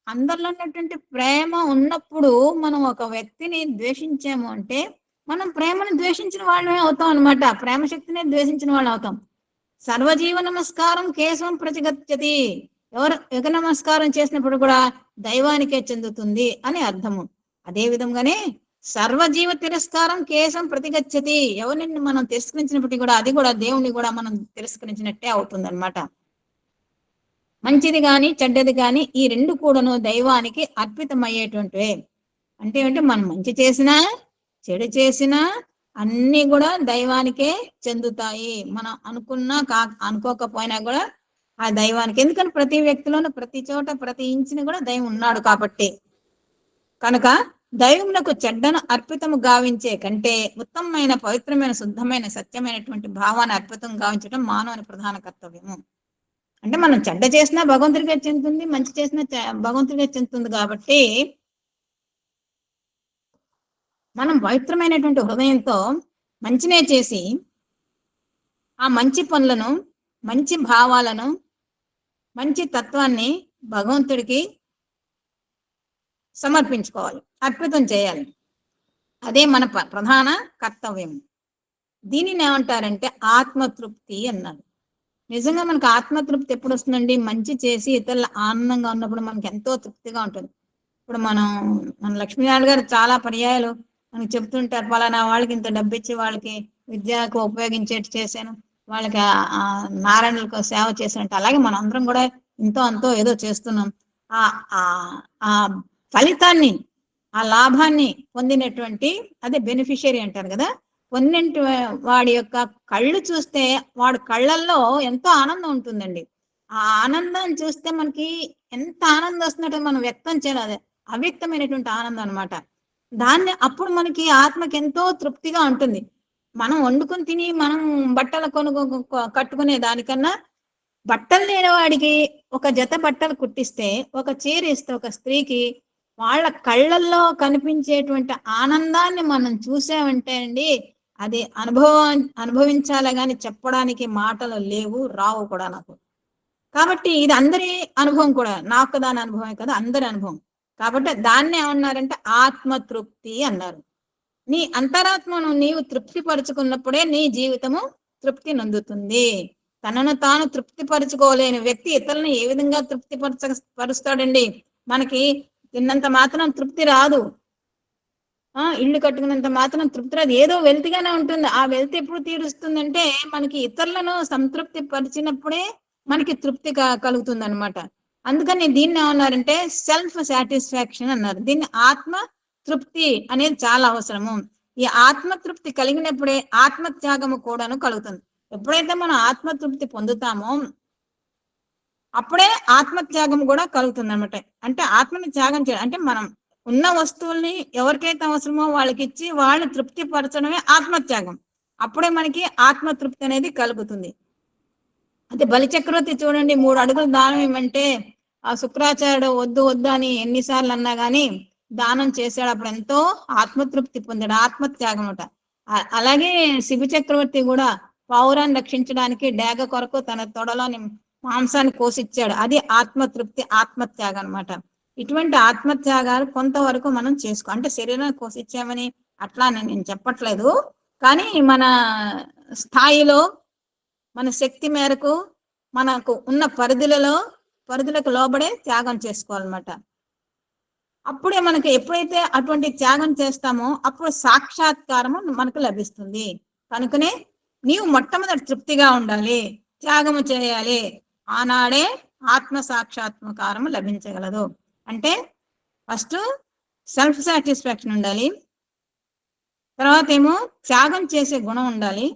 అందరిలో ఉన్నటువంటి ప్రేమ ఉన్నప్పుడు మనం ఒక వ్యక్తిని ద్వేషించాము అంటే మనం ప్రేమను ద్వేషించిన వాళ్ళమే అవుతాం అనమాట. ప్రేమ శక్తిని ద్వేషించిన వాళ్ళు అవుతాం. సర్వజీవ నమస్కారం కేశవం ప్రతిగచ్చతి. ఎవరు యుగ నమస్కారం చేసినప్పుడు కూడా దైవానికే చెందుతుంది అని అర్థము. అదే విధంగానే సర్వజీవ తిరస్కారం కేశవం ప్రతిగచ్చతి. ఎవరిని మనం తిరస్కరించినప్పటికీ కూడా అది కూడా దేవుణ్ణి కూడా మనం తిరస్కరించినట్టే అవుతుంది అనమాట. మంచిది కానీ చెడ్డది కానీ ఈ రెండు కూడాను దైవానికి అర్పితమయ్యేటువంటివే. అంటే ఏంటంటే మనం మంచి చేసినా చెడు చేసినా అన్ని కూడా దైవానికే చెందుతాయి. మనం అనుకున్నా అనుకోకపోయినా కూడా ఆ దైవానికి. ఎందుకని ప్రతి వ్యక్తిలోనూ ప్రతి చోట ప్రతి ఇంచుని కూడా దైవం ఉన్నాడు కాబట్టి. కనుక దైవమునకు చెడ్డను అర్పితము గావించే కంటే ఉత్తమమైన పవిత్రమైన శుద్ధమైన సత్యమైనటువంటి భావాన్ని అర్పితం గావించడం మానవుని ప్రధాన కర్తవ్యము. అంటే మనం చెడ్డ చేసినా భగవంతుడికే చెందుతుంది, మంచి చేసినా భగవంతుడికే చెందుతుంది. కాబట్టి మనం పవిత్రమైనటువంటి హృదయంతో మంచినే చేసి ఆ మంచి పనులను, మంచి భావాలను, మంచి తత్వాన్ని భగవంతుడికి సమర్పించుకోవాలి, అర్పితం చేయాలి. అదే మన ప్రధాన కర్తవ్యం. దీనిని ఏమంటారంటే ఆత్మతృప్తి అన్నారు. నిజంగా మనకు ఆత్మతృప్తి ఎప్పుడు వస్తుందండి? మంచి చేసి ఇతరుల ఆనందంగా ఉన్నప్పుడు మనకి ఎంతో తృప్తిగా ఉంటుంది. ఇప్పుడు మన లక్ష్మీనారాయణ గారు చాలా పర్యాయాలు మనకి చెప్తుంటారు, పలానా వాళ్ళకి ఇంత డబ్బు ఇచ్చి వాళ్ళకి విద్యకు ఉపయోగించేట్టు చేశాను, వాళ్ళకి నారాయణులకు సేవ చేసినట్టు. అలాగే మన అందరం కూడా ఇంతో అంతో ఏదో చేస్తున్నాం. ఆ ఫలితాన్ని, ఆ లాభాన్ని పొందినటువంటి అదే బెనిఫిషియరీ అంటారు కదా, పొందిన వాడి యొక్క కళ్ళు చూస్తే వాడి కళ్ళల్లో ఎంతో ఆనందం ఉంటుందండి. ఆ ఆనందాన్ని చూస్తే మనకి ఎంత ఆనందం వస్తున్నట్టు మనం వ్యక్తం చేయాలి. అవ్యక్తమైనటువంటి ఆనందం అనమాట. దాన్ని అప్పుడు మనకి ఆత్మకి ఎంతో తృప్తిగా ఉంటుంది. మనం వండుకొని తిని మనం బట్టలు కట్టుకునే దానికన్నా బట్టలు లేని వాడికి ఒక జత బట్టలు కుట్టిస్తే, ఒక చీర ఇస్తే ఒక స్త్రీకి వాళ్ళ కళ్ళల్లో కనిపించేటువంటి ఆనందాన్ని మనం చూసామంటే అండి, అది అనుభవించాలే గాని చెప్పడానికి మాటలు లేవు, రావు కూడా నాకు. కాబట్టి ఇది అందరి అనుభవం కూడా, నాకు దాని అనుభవమే కదా, అందరి అనుభవం. కాబట్టి దాన్ని ఏమన్నారంటే ఆత్మతృప్తి అన్నారు. నీ అంతరాత్మను నీవు తృప్తి పరుచుకున్నప్పుడే నీ జీవితము తృప్తి నందుతుంది. తనను తాను తృప్తి పరుచుకోలేని వ్యక్తి ఇతరులను ఏ విధంగా తృప్తి పరుస్తాడండి? మనకి తిన్నంత మాత్రం తృప్తి రాదు. ఇల్లు కట్టుకున్నంత మాత్రం తృప్తి రాదు. ఏదో వెల్తిగానే ఉంటుంది. ఆ వెల్తి ఎప్పుడు తీరుస్తుందంటే మనకి ఇతరులను సంతృప్తి పరిచినప్పుడే మనకి తృప్తి కలుగుతుంది అనమాట. అందుకని దీన్ని ఏమన్నారంటే సెల్ఫ్ సాటిస్ఫాక్షన్ అన్నారు. దీన్ని ఆత్మ తృప్తి అనేది చాలా అవసరము. ఈ ఆత్మతృప్తి కలిగినప్పుడే ఆత్మత్యాగము కూడాను కలుగుతుంది. ఎప్పుడైతే మనం ఆత్మతృప్తి పొందుతామో అప్పుడే ఆత్మత్యాగం కూడా కలుగుతుంది అనమాట. అంటే ఆత్మని త్యాగం చేయడం అంటే మనం ఉన్న వస్తువుల్ని ఎవరికైతే అవసరమో వాళ్ళకి ఇచ్చి వాళ్ళని తృప్తి పరచడమే ఆత్మత్యాగం. అప్పుడే మనకి ఆత్మతృప్తి అనేది కలుగుతుంది. అంటే బలిచక్రవర్తి చూడండి, 3 అడుగులు దానం ఇవ్వమంటే ఆ శుక్రాచార్యుడు వద్దు వద్దు అని ఎన్నిసార్లు అన్నా గానీ దానం చేశాడు. అప్పుడు ఎంతో ఆత్మతృప్తి పొందాడు, ఆత్మత్యాగం అట. అలాగే శిబి చక్రవర్తి కూడా పావురాన్ని రక్షించడానికి డేగ కొరకు తన తొడలోని మాంసాన్ని కోసిచ్చాడు. అది ఆత్మతృప్తి, ఆత్మత్యాగం అనమాట. ఇటువంటి ఆత్మత్యాగాలు కొంతవరకు మనం అంటే శరీరాన్ని కోసిచ్చామని అట్లా నేను చెప్పట్లేదు, కానీ మన స్థాయిలో మన శక్తి మేరకు మనకు ఉన్న పరిధులకు లోబడే త్యాగం చేసుకోవాలన్నమాట. అప్పుడే మనకి ఎప్పుడైతే అటువంటి త్యాగం చేస్తామో అప్పుడు సాక్షాత్కారము మనకు లభిస్తుంది. కనుకనే నీవు మొట్టమొదటి తృప్తిగా ఉండాలి, త్యాగము చేయాలి, ఆనాడే ఆత్మ సాక్షాత్కారము లభించగలదు. అంటే ఫస్ట్ సెల్ఫ్ సాటిస్ఫాక్షన్ ఉండాలి, తర్వాత ఏమో త్యాగం చేసే గుణం ఉండాలి,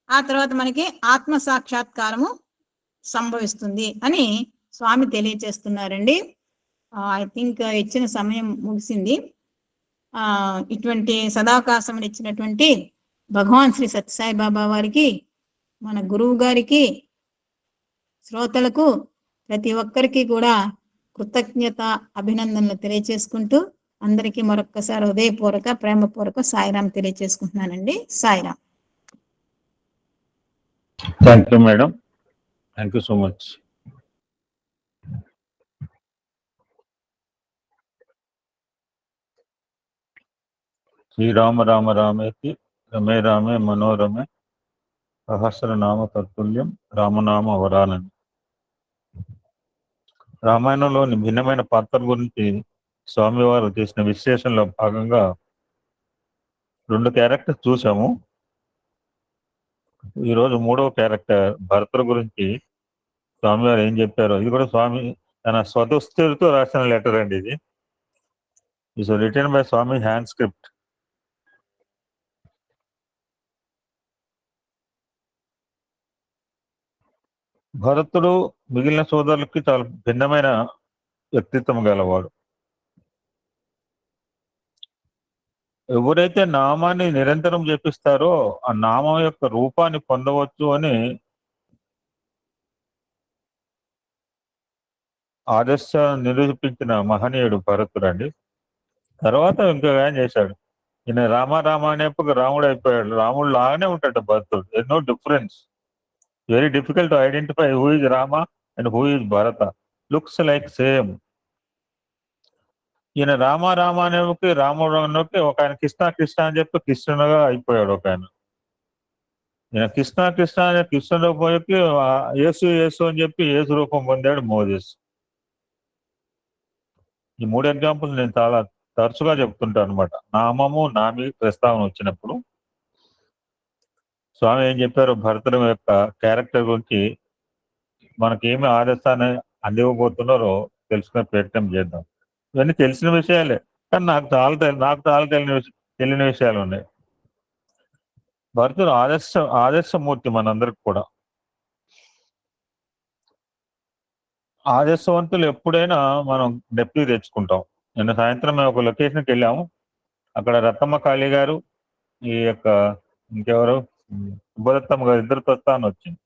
ఆ తర్వాత మనకి ఆత్మ సాక్షాత్కారము సంభవిస్తుంది అని స్వామి తెలియచేస్తున్నారండి. ఐ థింక్ ఇచ్చిన సమయం ముగిసింది. ఇటువంటి సదావకాశం ఇచ్చినటువంటి భగవాన్ శ్రీ సత్యసాయి బాబా వారికి, మన గురువు గారికి, శ్రోతలకు ప్రతి ఒక్కరికి కూడా కృతజ్ఞత అభినందనలు తెలియచేసుకుంటూ అందరికీ మరొక్కసారి హృదయపూర్వక ప్రేమపూర్వక సాయిరాం తెలియచేసుకుంటున్నానండి. Sairam. Thank you madam, thank you so much. శ్రీరామ రామ రామేతి రమే రామే మనోరమే సహస్రనామ తత్తుల్యం రామనామ వరాలని. రామాయణంలోని భిన్నమైన పాత్రల గురించి స్వామివారు చేసిన విశ్లేషణలో భాగంగా 2 క్యారెక్టర్స్ చూసాము. ఈరోజు 3వ క్యారెక్టర్ భరతుల గురించి స్వామివారు ఏం చెప్పారో, ఇది కూడా స్వామి తన స్వదస్తులతో రాసిన లెటర్ అండి. ఇది is written by Swami hand script. భరతుడు మిగిలిన సోదరులకి చాలా భిన్నమైన వ్యక్తిత్వం గలవాడు. ఎవరైతే నామాన్ని నిరంతరం జపిస్తారో ఆ నామం యొక్క రూపాన్ని పొందవచ్చు అని ఆదర్శ నిరూపించిన మహనీయుడు భరతుడు అండి. తర్వాత ఇంకా ఏం చేశాడు, ఈయన రామ అనేప్పుడు రాముడు అయిపోయాడు. రాముడు లాగానే ఉంటాడు భరతుడు, no difference. Very difficult to identify who is Rama and who is Bharata, looks like same. ఈయన రామ అనేకి రాముడు ఒక ఆయన కృష్ణ అని చెప్పి కృష్ణుడుగా అయిపోయాడు. ఒక ఆయన ఈయన కృష్ణ అనే కృష్ణ రూపంకి యేసు అని చెప్పి యేసు రూపం పొందాడు మోజెస్. ఈ 3 ఎగ్జాంపుల్స్ నేను చాలా తరచుగా చెప్తుంటాను అనమాట. నామము నామి ప్రస్తావన వచ్చినప్పుడు స్వామి ఏం చెప్పారు భరతుడు యొక్క క్యారెక్టర్ గురించి మనకేమి ఆదర్శాన్ని అందివ్వబోతున్నారో తెలుసుకునే ప్రయత్నం చేద్దాం. ఇవన్నీ తెలిసిన విషయాలే, కానీ నాకు చాలా తెలియని విషయాలు ఉన్నాయి. భరతుడు ఆదర్శమూర్తి మనందరికి కూడా. ఆదర్శవంతులు ఎప్పుడైనా మనం డెప్యూటీ తెచ్చుకుంటాం. నిన్న సాయంత్రం మేము ఒక లొకేషన్కి వెళ్ళాము. అక్కడ రత్తమ్మ కాళీ గారు, ఈ యొక్క ఇంకెవరు సుబ్బదత్తమ్మ గారు, ఇద్దరితో వస్తా అని వచ్చింది.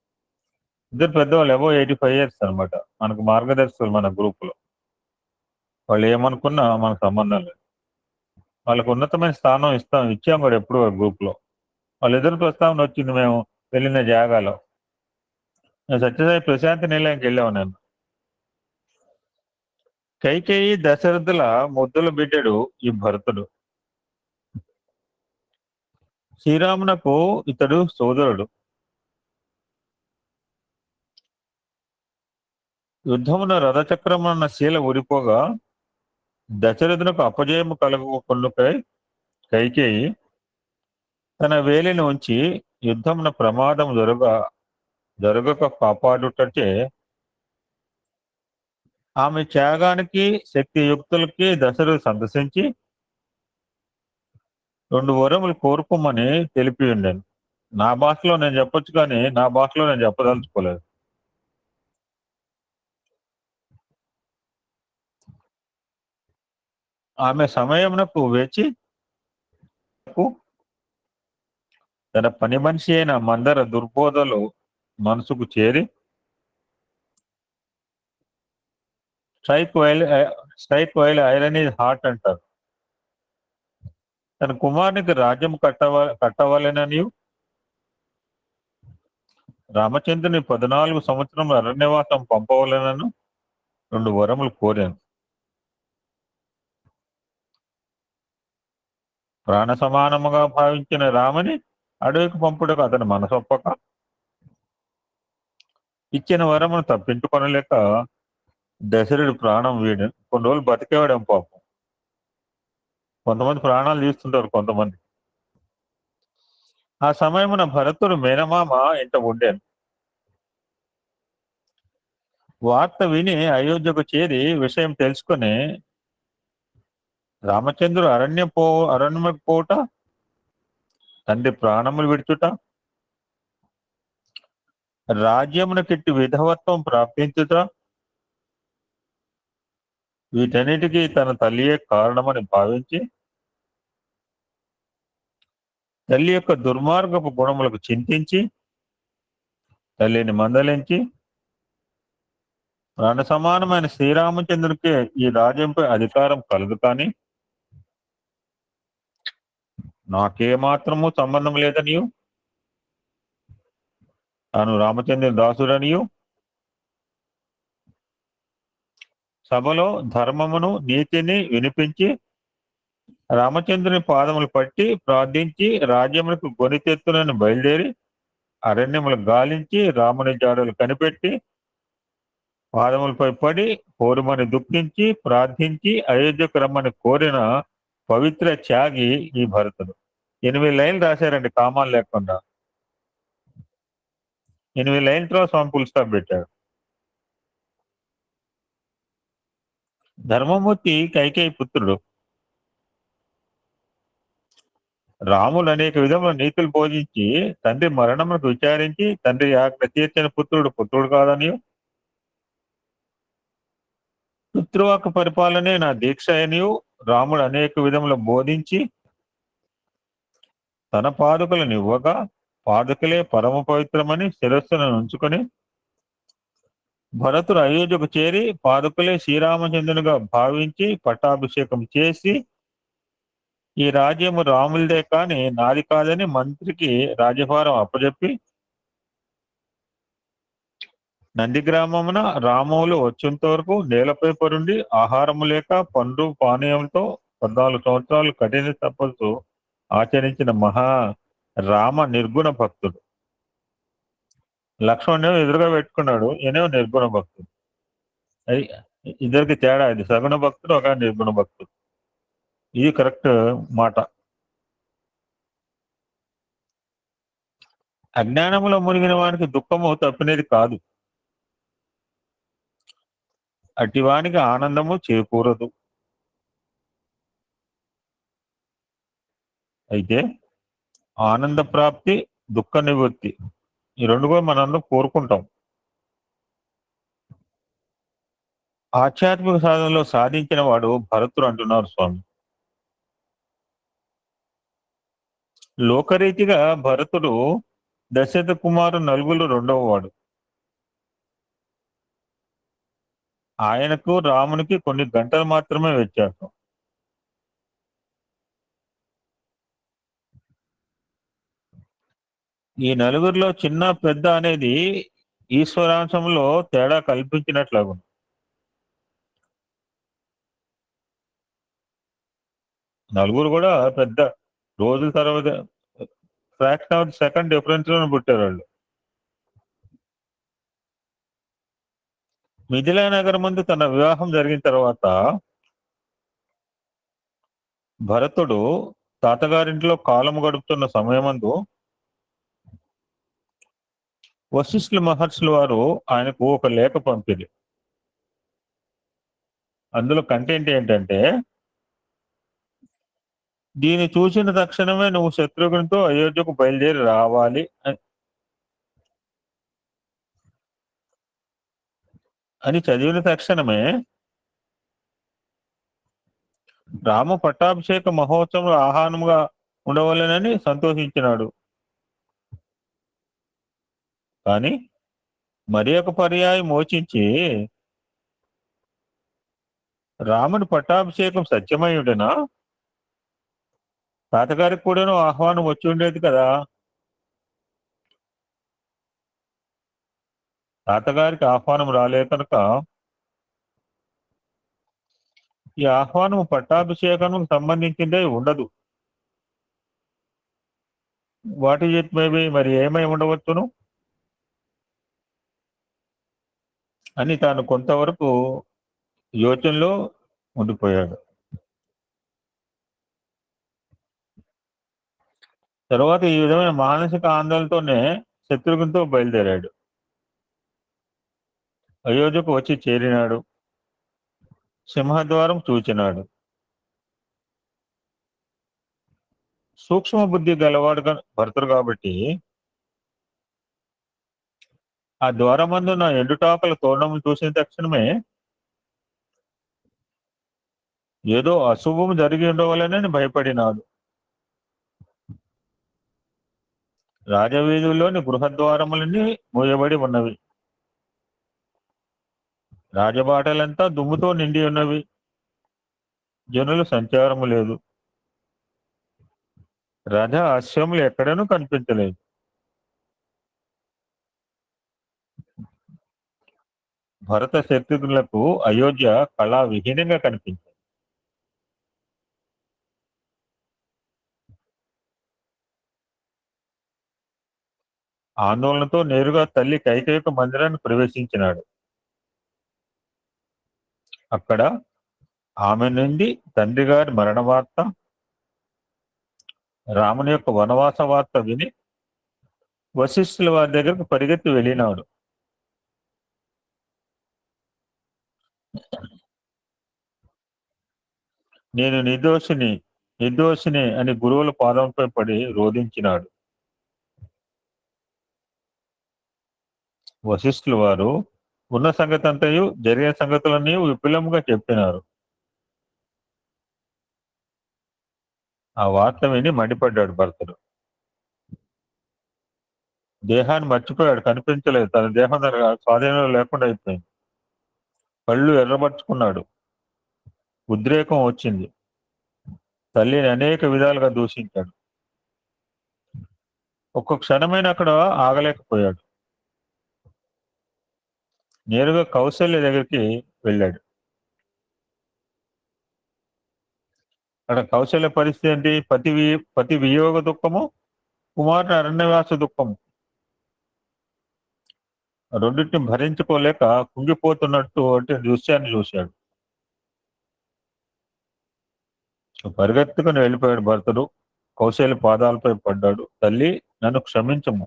ఇద్దరు పెద్దవాళ్ళు అబౌవ్ 85 ఇయర్స్ అనమాట. మనకు మార్గదర్శకులు మన గ్రూప్‌లో. వాళ్ళు ఏమనుకున్నా మనకు సంబంధం లేదు. వాళ్ళకు ఉన్నతమైన స్థానం ఇచ్చాం కూడా ఎప్పుడో గ్రూప్‌లో. వాళ్ళిద్దరి ప్రస్తావన వచ్చింది మేము వెళ్ళిన జాగాలో. నేను సత్యసాయి ప్రశాంతి నిలయంకి వెళ్ళాము నేను. కైకేయి దశరథుల ముద్దుల బిడ్డడు ఈ భరతుడు. శ్రీరామునకు ఇతడు సోదరుడు. యుద్ధమున రథచక్రమున్న శీల ఉరిపోగా దశరథునకు అపజయము కలుగుకొనుకై కైకేయి తన వేలిని ఉంచి యుద్ధమున ప్రమాదం జరగక కాపాడుటచే ఆమె త్యాగానికి శక్తియుక్తులకి దశరథుడు సంతసించి 2 వరములు కోరుకోమని తెలిపి ఉండెను. నా భాషలో నేను చెప్పొచ్చు కానీ నా భాషలో నేను చెప్పదలుచుకోలేదు. ఆమె సమయమునకు వేచి తన పని మనిషి అయిన మందర దుర్బోధలు మనసుకు చేరి strike while iron is heart అంటారు. తన కుమారునికి రాజ్యం కట్టవాలనని రామచంద్రుని 14 సంవత్సరం అరణ్యవాసం పంపవలనను 2 వరములు కోరాను. ప్రాణ సమానముగా భావించిన రాముని అడవికి పంపుటకు అతని మనసొప్పక ఇచ్చిన వరమును తప్పించుకొనలేక దశరథుడు ప్రాణం వీడు. కొన్ని రోజులు బతికేవాడేం పాపం. కొంతమంది ప్రాణాలు తీస్తుంటారు కొంతమంది. ఆ సమయమున భరతుడు మేనమామ ఇంట ఉండేను. వార్త విని అయోధ్యకు చేరి విషయం తెలుసుకుని రామచంద్రుడు అరణ్యకు పోవుట, తండ్రి ప్రాణములు విడుచుట, రాజ్యమున కిట్టి విధవత్వం ప్రాప్తించుట, వీటన్నిటికీ తన తల్లియే కారణమని భావించి తల్లి యొక్క దుర్మార్గపు గుణములకు చింతించి తల్లిని మందలించి ప్రాణ సమానమైన శ్రీరామచంద్రుడికే ఈ రాజ్యంపై అధికారం కలదు కానీ నాకేమాత్రము సంబంధం లేదనియు తాను రామచంద్రుని దాసుడనియు సభలో ధర్మమును నీతిని వినిపించి రామచంద్రుని పాదములు పట్టి ప్రార్థించి రాజ్యములకు గొనితెత్తునని బయలుదేరి అరణ్యములు గాలించి రాముని జాడలు కనిపెట్టి పాదములపై పడి కోరుమని దుఃఖించి ప్రార్థించి అయోధ్యకు రమ్మని కోరిన పవిత్ర త్యాగి ఈ భరతుడు. 8 లైన్లు రాశారండి కామాలు లేకుండా. 8 లైన్లతో స్వామి ఫుల్ స్టాప్ పెట్టాడు. ధర్మమూర్తి కైకేయి పుత్రుడు. రాములు అనేక విధముల నీతులు బోధించి తండ్రి మరణములకు విచారించి తండ్రి ఆజ్ఞ తీర్చిన పుత్రుడు కాదని పితృవాక పరిపాలనే నా దీక్ష అనియు రాముడు అనేక విధముల బోధించి తన పాదుకలను ఇవ్వగా పాదుకలే పరమ పవిత్రమని శిరస్సును ఉంచుకొని భరతుడు అయోధ్యకు చేరి పాదుకలే శ్రీరామచంద్రునిగా భావించి పట్టాభిషేకం చేసి ఈ రాజ్యము రాములదే కాని నాది కాదని మంత్రికి రాజ్యభారం అప్పచెప్పి నంది గ్రామమున రాములు వచ్చేంత వరకు నేలపై పరుండి ఆహారము లేక పండ్లు పానీయంతో 14 సంవత్సరాలు కఠిన తపస్సు ఆచరించిన మహా రామ నిర్గుణ భక్తుడు. లక్ష్మణుడు ఎదురుగా పెట్టుకున్నాడు, ఈయనేమో నిర్గుణ భక్తుడు. ఇద్దరికి తేడా ఇది. సగుణ భక్తుడు ఒక నిర్గుణ భక్తుడు. ఇది కరెక్ట్ మాట. అజ్ఞానములో మునిగిన వానికి దుఃఖము తప్పినది కాదు, అటివానికి ఆనందము చేకూరదు. అయితే ఆనంద ప్రాప్తి, దుఃఖ నివృత్తి ఈ రెండు కూడా మనందరం కోరుకుంటాం. ఆధ్యాత్మిక సాధనలో సాధించిన వాడు భరతుడు అంటున్నారు స్వామి. లోకరీతిగా భరతుడు దశరథ కుమారు నలుగురు 2వ వాడు. ఆయనకు రామునికి కొన్ని గంటలు మాత్రమే వ్యత్యాసం. ఈ నలుగురిలో చిన్న పెద్ద అనేది ఈశ్వరాంశంలో తేడా కల్పించినట్లగును. నలుగురు కూడా పెద్ద రోజుల తర్వాత ఫ్రాక్షన్ ఆఫ్ సెకండ్ డిఫరెన్స్ లో పుట్టారు వాళ్ళు. మిథిలా నగరం ముందు తన వివాహం జరిగిన తర్వాత భరతుడు తాతగారింట్లో కాలం గడుపుతున్న సమయమందు వశిష్ఠుల మహర్షుల వారు ఆయనకు ఒక లేఖ పంపిది. అందులో కంటెంట్ ఏంటంటే, దీన్ని చూసిన తక్షణమే నువ్వు శత్రుఘ్నుతో అయోధ్యకు బయలుదేరి రావాలి అని చదివిన తక్షణమే రామ పట్టాభిషేక మహోత్సవం ఆహ్వానముగా ఉండవలెనని సంతోషించినాడు. కానీ మరి ఒక పర్యాయం మోచించి రాముని పట్టాభిషేకం సత్యమయుడనా, తాతగారికి కూడాను ఆహ్వానం వచ్చి ఉండేది కదా. తాతగారికి ఆహ్వానం రాలే కనుక ఈ ఆహ్వానం పట్టాభిషేకం సంబంధించిందే ఉండదు. వాట్ ఈజ్ ఇట్ మేబీ, మరి ఏమై ఉండవచ్చును అని తాను కొంతవరకు యోచనలో ఉండిపోయాడు. తర్వాత ఈ విధమైన మానసిక ఆందోళనతోనే శత్రుఘ్నుతో బయలుదేరాడు. అయోధ్యకు వచ్చి చేరినాడు. సింహద్వారం చూచినాడు. సూక్ష్మ బుద్ధి గలవాడుగా భర్తరు కాబట్టి ఆ ద్వారమందు నా ఎండుటాకల తోరణం చూసిన తక్షణమే ఏదో అశుభం జరిగి ఉండవలనని భయపడినాడు. రాజవీధుల్లోని గృహద్వారములన్నీ మూయబడి ఉన్నవి. రాజబాటలంతా దుమ్ముతో నిండి ఉన్నవి. జనులు సంచారము లేదు. రథ అశ్వములు ఎక్కడనూ కనిపించలేదు. భరత శత్రుఘ్నులకు అయోధ్య కళా విహీనంగా కనిపించింది. ఆందోళనతో నేరుగా తల్లి కైకేయిక మందిరాన్ని ప్రవేశించినాడు. అక్కడ ఆమె నుండి తండ్రి గారి మరణ వార్త, రాముని యొక్క వనవాస వార్త విని వశిష్ఠుల వారి దగ్గరకు పరిగెత్తి వెళ్ళినాడు. నేను నిర్దోషిని అని గురువుల పాదంపై పడి రోధించినాడు. వశిష్ఠుల వారు ఉన్న సంగతి అంతయు జరిగిన సంగతులన్నీ విపులంగా చెప్పినారు. ఆ వార్త విని మండిపడ్డాడు భర్తడు. దేహాన్ని మర్చిపోయాడు, కనిపించలేదు. తన దేహం తన స్వాధీనంలో లేకుండా అయిపోయింది. కళ్ళు ఎర్రబరుచుకున్నాడు. ఉద్రేకం వచ్చింది. తల్లిని అనేక విధాలుగా దూషించాడు. ఒక్క క్షణమైన అక్కడ ఆగలేకపోయాడు. నేరుగా కౌశల్య దగ్గరికి వెళ్ళాడు. అక్కడ కౌశల్య పరిస్థితి ఏంటి? పతి వియోగ దుఃఖము, కుమారుని అరణ్యవాస దుఃఖము, రెండింటిని భరించుకోలేక కుంగిపోతున్నట్టు అంటే దృశ్యాన్ని చూశాడు. పరిగెత్తుకుని వెళ్ళిపోయాడు భర్తడు. కౌశల్య పాదాలపై పడ్డాడు. తల్లి, నన్ను క్షమించము.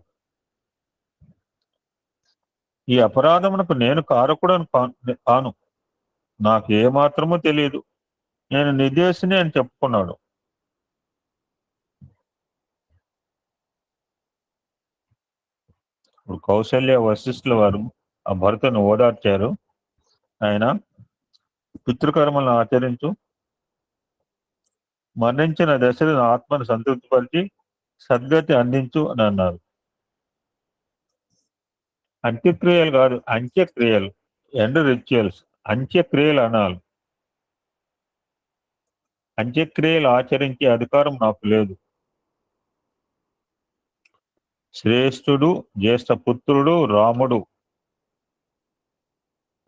ఈ అపరాధమునకు నేను కారకుడను కాను. నాకు ఏమాత్రమూ తెలియదు. నేను నిర్దోషిని అని చెప్పుకున్నాడు. ఇప్పుడు కౌశల్య వశిష్ఠుల వారు ఆ భర్తను ఓదార్చారు. ఆయన పితృకర్మలను ఆచరించు, మరణించిన దశలో ఆత్మను సంతృప్తిపరిచి సద్గతి అందించు అని అన్నారు. అంత్యక్రియలు కాదు, అంత్యక్రియలు, ఎండ్ రిచువల్స్. అంత్యక్రియలు అనాలి. అంత్యక్రియలు ఆచరించే అధికారం నాకు లేదు. శ్రేష్ఠుడు, జ్యేష్ఠపుత్రుడు రాముడు,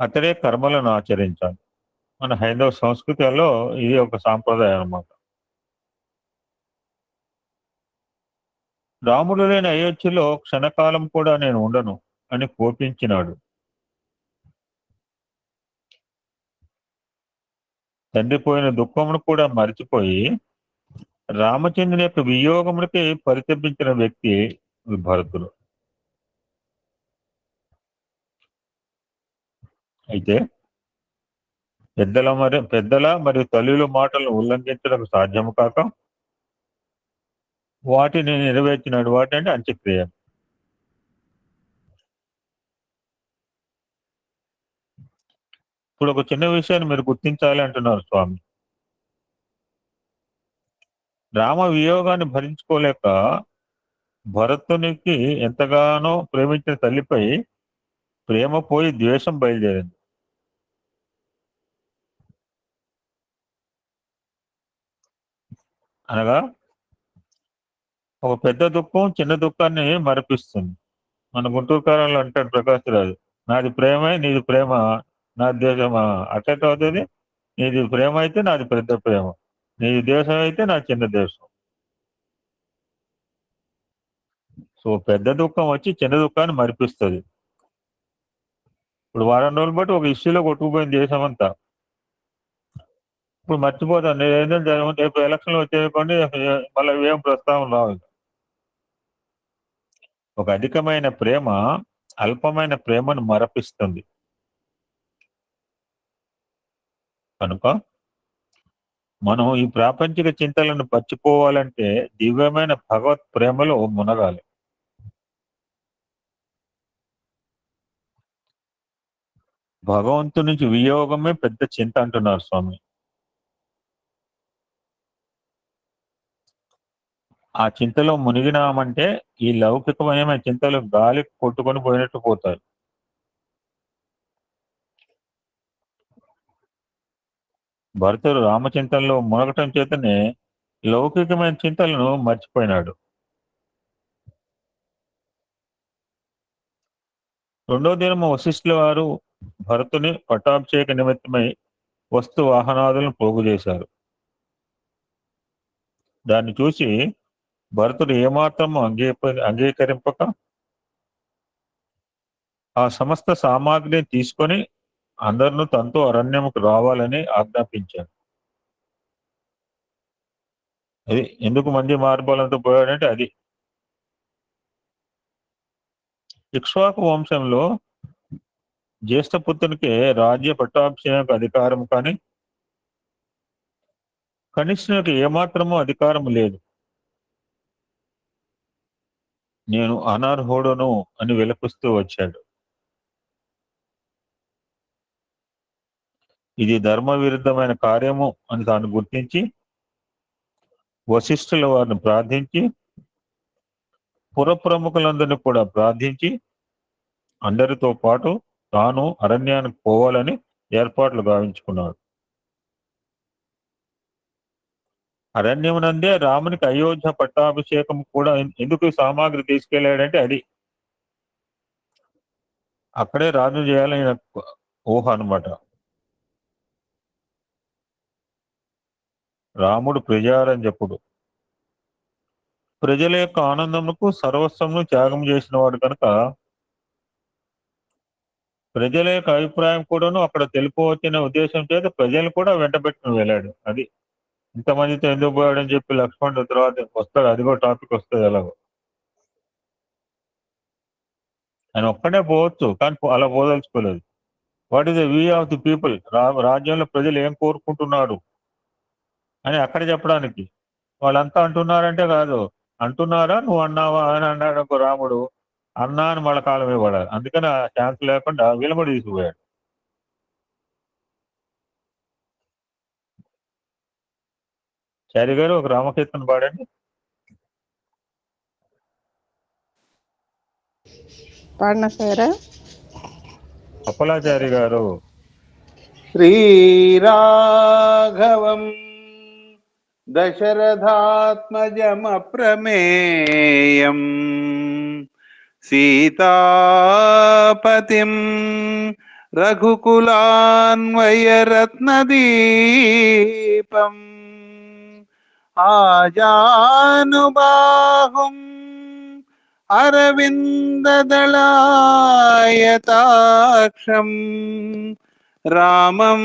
అతడే కర్మలను ఆచరించాలి. మన హైందవ సంస్కృతిలో ఇది ఒక సాంప్రదాయం అన్నమాట. రాముడు లేని అయోధ్యలో క్షణకాలం కూడా నేను ఉండను అని కోపించినాడు. తండ్రి పోయిన దుఃఖమును కూడా మరిచిపోయి రామచంద్రుని యొక్క వియోగమునికి పరితపించిన వ్యక్తి భరతుడు. అయితే పెద్దల మరియు తల్లుల మాటలను ఉల్లంఘించడం సాధ్యము కాక వాటిని నెరవేర్చినాడు. వాటి అంటే అంత్యక్రియ. ఇప్పుడు ఒక చిన్న విషయాన్ని మీరు గుర్తించాలి అంటున్నారు స్వామి. రామ వియోగాన్ని భరించుకోలేక భరతునికి ఎంతగానో ప్రేమించిన తల్లిపై ప్రేమ పోయి ద్వేషం బయలుదేరింది. అనగా ఒక పెద్ద దుఃఖం చిన్న దుఃఖాన్ని మరపిస్తుంది. మన గుంటూరు కారంలో అంటాడు ప్రకాష్ రాజు, నాది ప్రేమే నీది ప్రేమ నాది ద్వేషమా. అట్లెట్ అవుతుంది? నీది ప్రేమ అయితే నాది పెద్ద ప్రేమ, నీది ద్వేషం అయితే నాది చిన్న ద్వేషం. సో పెద్ద దుఃఖం వచ్చి చిన్న దుఃఖాన్ని మరిపిస్తుంది. ఇప్పుడు వారం రోజులు బట్టి ఒక ఇష్యూలో కొట్టుకుపోయింది దేశం అంతా. ఇప్పుడు మర్చిపోతాను నేను ఏంటంటే రేపు ఎలక్షన్లు వచ్చేయకండి, మళ్ళీ ఏం ప్రస్తావన రావు. ఒక అధికమైన ప్రేమ అల్పమైన ప్రేమను మరపిస్తుంది. కనుక మనం ఈ ప్రాపంచిక చింతలను మర్చిపోవాలంటే దివ్యమైన భగవత్ ప్రేమలో మునగాలి. భగవంతుడి నుంచి వియోగమే పెద్ద చింత అంటున్నారు స్వామి. ఆ చింతలో మునిగినామంటే ఈ లౌకికమైన చింతలు గాలి కొట్టుకొని పోయినట్టు పోతాయి. భరతుడు రామచింతనలో మునగటం చేతనే లౌకికమైన చింతలను మర్చిపోయినాడు. రెండో దినము వశిష్ఠుల వారు భరతుని పట్టాభిషేక నిమిత్తమై వస్తు వాహనాదులను పోగు చేశారు. దాన్ని చూసి భరతుడు ఏమాత్రం అంగీకరింపక ఆ సమస్త సామాగ్రిని తీసుకొని అందరినూ తనతో అరణ్యముకు రావాలని ఆజ్ఞాపించాడు. అది ఎందుకు మంది మార్బలంతో పోయాడంటే అది ఇక్ష్వాకు వంశంలో జ్యేష్ఠపుత్రునికి రాజ్య పట్టాభిషేక అధికారం కానీ కనిష్ఠునికి ఏమాత్రమూ అధికారం లేదు. నేను అనర్హుడును అని విలపిస్తూ వచ్చాడు. ఇది ధర్మ విరుద్ధమైన కార్యము అని తాను గుర్తించి వశిష్ఠుల వారిని ప్రార్థించి పురప్రముఖులందరినీ కూడా ప్రార్థించి అందరితో పాటు తాను అరణ్యానికి పోవాలని ఏర్పాట్లు గావించుకున్నాడు. అరణ్యమునందే రామునికి అయోధ్య పట్టాభిషేకం కూడా ఎందుకు సామాగ్రి తీసుకెళ్లాడంటే అది అక్కడే రాజు చేయాలని ఊహ అనమాట. రాముడు ప్రజారంజకుడు, ప్రజల యొక్క ఆనందముకు సర్వస్వమును త్యాగం చేసిన వాడు కనుక ప్రజల యొక్క అభిప్రాయం కూడాను అక్కడ తెలుపవచ్చనే ఉద్దేశం చేత ప్రజలు కూడా వెంటబెట్టుకుని వెళ్ళాడు. అది ఇంతమందితో ఎందుకు పోయాడని చెప్పి లక్ష్మణుడు తర్వాత వస్తాడు, అది కూడా టాపిక్ వస్తుంది. ఎలాగో ఆయన ఒక్కడే పోవచ్చు కానీ అలా పోదలుచుకోలేదు. What is the we of the people, రాజ్యంలో ప్రజలు ఏం కోరుకుంటున్నారు అని అక్కడ చెప్పడానికి. వాళ్ళంతా అంటున్నారంటే కాదు, అంటున్నారా నువ్వు అన్నావా అని అన్నాడు ఒక రాముడు. అన్నా అని మళ్ళీ కాలం ఇవ్వడాలి. అందుకని ఆ ఛాన్స్ లేకుండా వీళ్ళు కూడా తీసుకుపోయాడు. చారి గారు ఒక రామకీర్తన పాడండి. పాడినా సారా? అప్పలాచారి గారు శ్రీరాఘవం దశరథాత్మజమప్రమేయం సీతాపతిం రఘుకులాన్వయరత్నదీపం ఆజానుబాహుం అరవిందదళాయతాక్షం రామం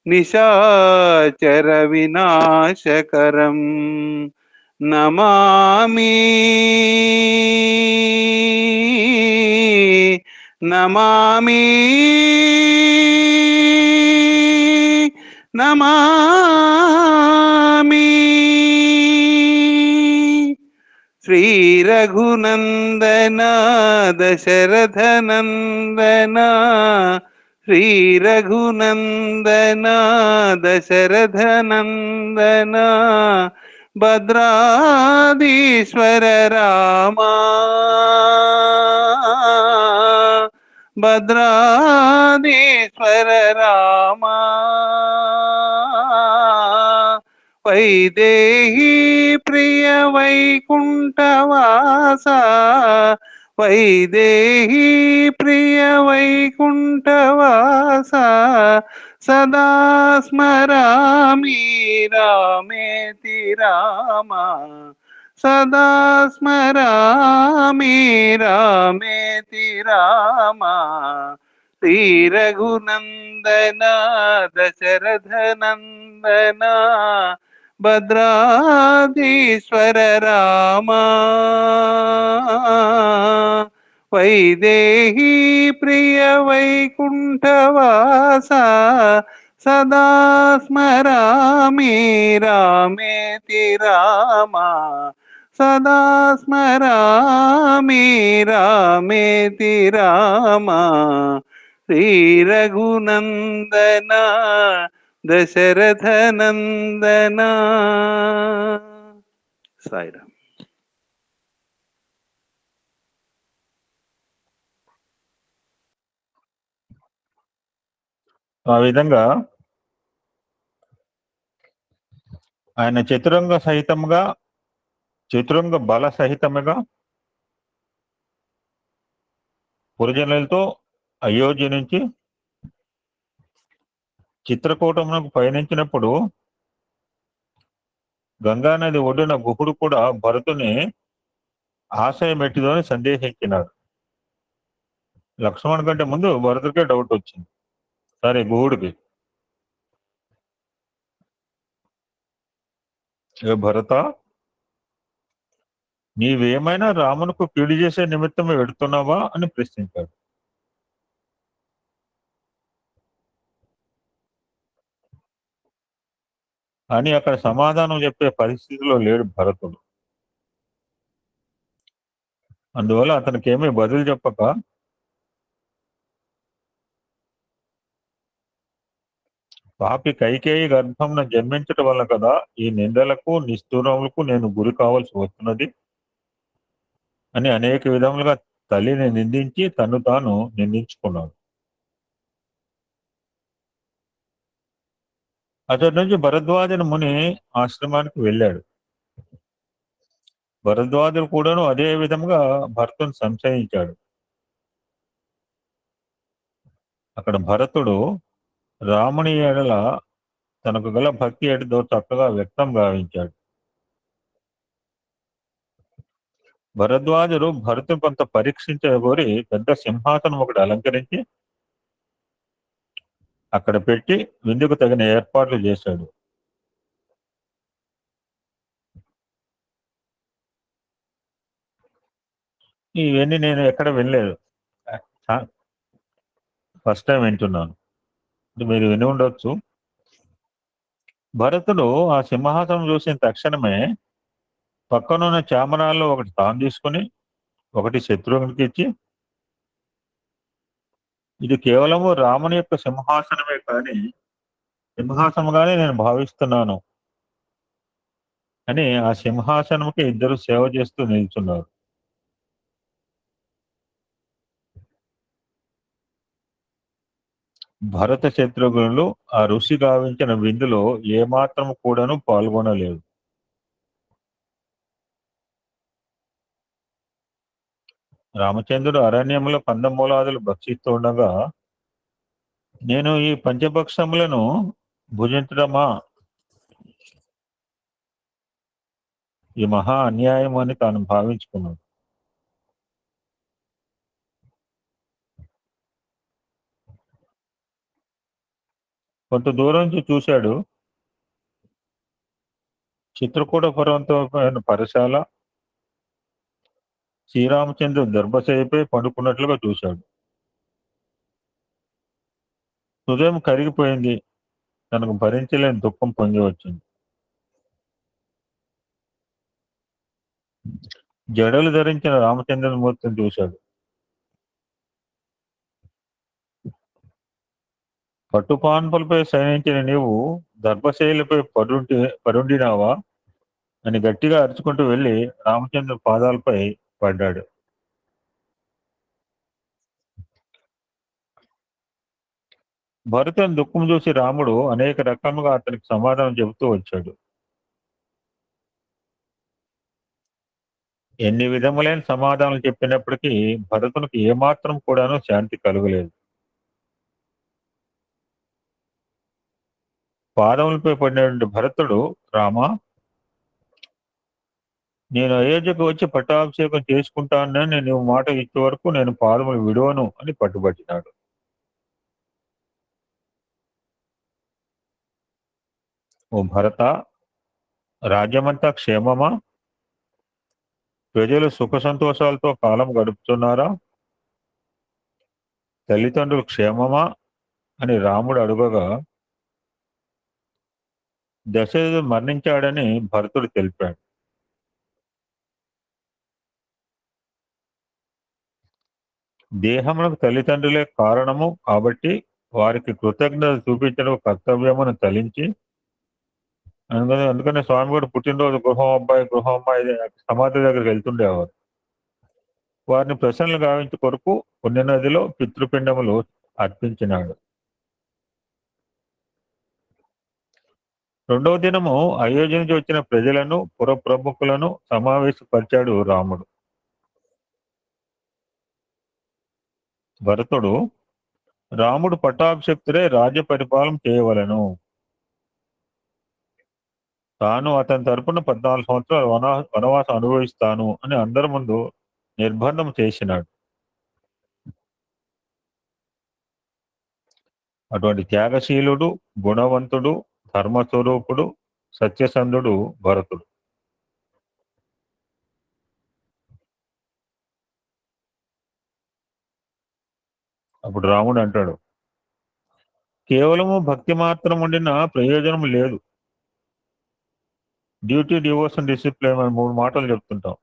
నిశాచర వినాశకరం నమామి నమామి నమామి. శ్రీరఘునందన దశరథనందన శ్రీరఘునందన దశరథనందన భద్రాధీశ్వర రామా భద్రాధీశ్వర రామా వైదేహీ ప్రియ వైకుంఠవాస వైదేహీ ప్రియ వైకుంఠవాస సదా స్మరామి రామేతి రామ సదా స్మరామి రామేతి రామ శ్రీరఘునందన దశరథనందన భద్రాధీశ్వర రామా వైదేహీ ప్రియ వైకుంఠవాస సదా స్మరామి రామేతి రామ సదా స్మరామి రామేతి రామ శ్రీరఘునందన దశరథనందన. సాయిరామ్. ఆ విధంగా ఆయన చతురంగ బల సహితముగా పురజనులతో అయోధ్య నుంచి చిత్రకూటమునకు పయనించినప్పుడు గంగానది ఒడ్డున గుహుడు కూడా భరతుని ఆశయమెట్టిదని సందేహించినాడు. లక్ష్మణ్ కంటే ముందు భరతుడికే డౌట్ వచ్చింది, సరే గుహుడికి, ఏ భరత, నీవేమైనా రామునకు కీడు చేసే నిమిత్తం వెడుతున్నావా అని ప్రశ్నించాడు. అని అక్కడ సమాధానం చెప్పే పరిస్థితిలో లేడు భరతుడు. అందువల్ల అతనికి ఏమీ బదులు చెప్పక పాపి కైకేయి గర్భంన జన్మించటం వల్ల కదా ఈ నిందలకు నిష్ఠూరములకు నేను గురి కావాల్సి వస్తున్నది అని అనేక విధములుగా తల్లిని నిందించి తను తాను నిందించుకున్నాడు. అతడి నుంచి భరద్వాజుని ముని ఆశ్రమానికి వెళ్ళాడు. భరద్వాజుడు కూడాను అదే విధముగా భరతుని సంశయించాడు. అక్కడ భరతుడు రాముని ఎడల తనకు గల భక్తి ఏటిదో చక్కగా వ్యక్తం గావించాడు. భరద్వాజుడు భరతుని కొంత పరీక్షించగోరి పెద్ద సింహాసనం ఒకటి అలంకరించి అక్కడ పెట్టి విందుకు తగిన ఏర్పాట్లు చేశాడు. ఇవన్నీ నేను ఎక్కడ వినలేదు, ఫస్ట్ టైం వింటున్నాను. మీరు విని ఉండొచ్చు. భరతుడు ఆ సింహాసనం చూసిన తక్షణమే పక్కనున్న చామరాల్లో ఒకటి తాను తీసుకుని ఒకటి శత్రువునికి ఇచ్చి, ఇది కేవలము రాముని యొక్క సింహాసనమే కానీ సింహాసనంగానే నేను భావిస్తున్నాను అని ఆ సింహాసనంకి ఇద్దరు సేవ చేస్తూ నిల్చున్నారు. భరత శత్రుఘ్నులు ఆ ఋషి గావించిన విందులో ఏమాత్రం కూడాను పాల్గొనలేదు. రామచంద్రుడు అరణ్యంలో కందమూలాదులు భక్షిస్తూ ఉండగా నేను ఈ పంచభక్షములను భుజించడమా, ఈ మహా అన్యాయం అని తాను భావించుకున్నాడు. కొంత దూరం నుంచి చూశాడు. చిత్రకూట పర్వతం పైన పరశాల, శ్రీరామచంద్రుడు దర్భశయ్యపై పండుకున్నట్లుగా చూశాడు. హృదయం కరిగిపోయింది. తనకు భరించలేని దుఃఖం పొంగి వచ్చింది. జడలు ధరించిన రామచంద్రమూర్తిని చూశాడు. పట్టుపాన్పులపై శయనించిన నీవు దర్భశైలిపై పరుండినావా అని గట్టిగా అరుచుకుంటూ వెళ్లి రామచంద్ర పాదాలపై పడ్డాడు. భరతుని దుఃఖం చూసి రాముడు అనేక రకాలుగా అతనికి సమాధానం చెబుతూ వచ్చాడు. ఎన్ని విధములైన సమాధానాలు చెప్పినప్పటికీ భరతునికి ఏమాత్రం కూడాను శాంతి కలుగలేదు. పాదములపై పడినటువంటి భరతుడు, రామా, నేను అయోధ్యకు వచ్చి పట్టాభిషేకం చేసుకుంటానని నువ్వు మాట ఇచ్చే వరకు నేను పాదములు విడవను అని పట్టుబట్టినాడు. ఓ భరత, రాజ్యమంతా క్షేమమా? ప్రజలు సుఖ సంతోషాలతో కాలం గడుపుతున్నారా? తల్లిదండ్రులు క్షేమమా అని రాముడు అడుగగా దశరథుడు మరణించాడని భరతుడు తెలిపాడు. దేహమునకు తల్లిదండ్రులే కారణము కాబట్టి వారికి కృతజ్ఞత చూపించడం కర్తవ్యమును తలించి, అందుకనే స్వామి కూడా పుట్టినరోజు గృహం అమ్మాయి సమాధి దగ్గరికి వెళ్తుండేవారు. వారిని ప్రసన్నలు గావించే కొరకు పుణ్యనదిలో పితృపిండములు అర్పించినాడు. రెండవ దినము అయోధ్య నుంచి వచ్చిన ప్రజలను, పుర ప్రముఖులను సమావేశపరిచాడు రాముడు. భరతుడు, రాముడు పట్టాభిషక్తుడే రాజ్య పరిపాలన చేయవలెను. తాను అతని తరపున 14 సంవత్సరాలు వనవాసం అనుభవిస్తాను అని అందరి ముందు నిర్బంధం చేసినాడు. అటువంటి త్యాగశీలుడు, గుణవంతుడు, ధర్మస్వరూపుడు, సత్యసంధుడు భరతుడు. అప్పుడు రాముడు అంటాడు, కేవలము భక్తి మాత్రం ఉండిన ప్రయోజనం లేదు. డ్యూటీ, డివోషన్, డిసిప్లిన్ అని 3 మాటలు చెప్తుంటాం.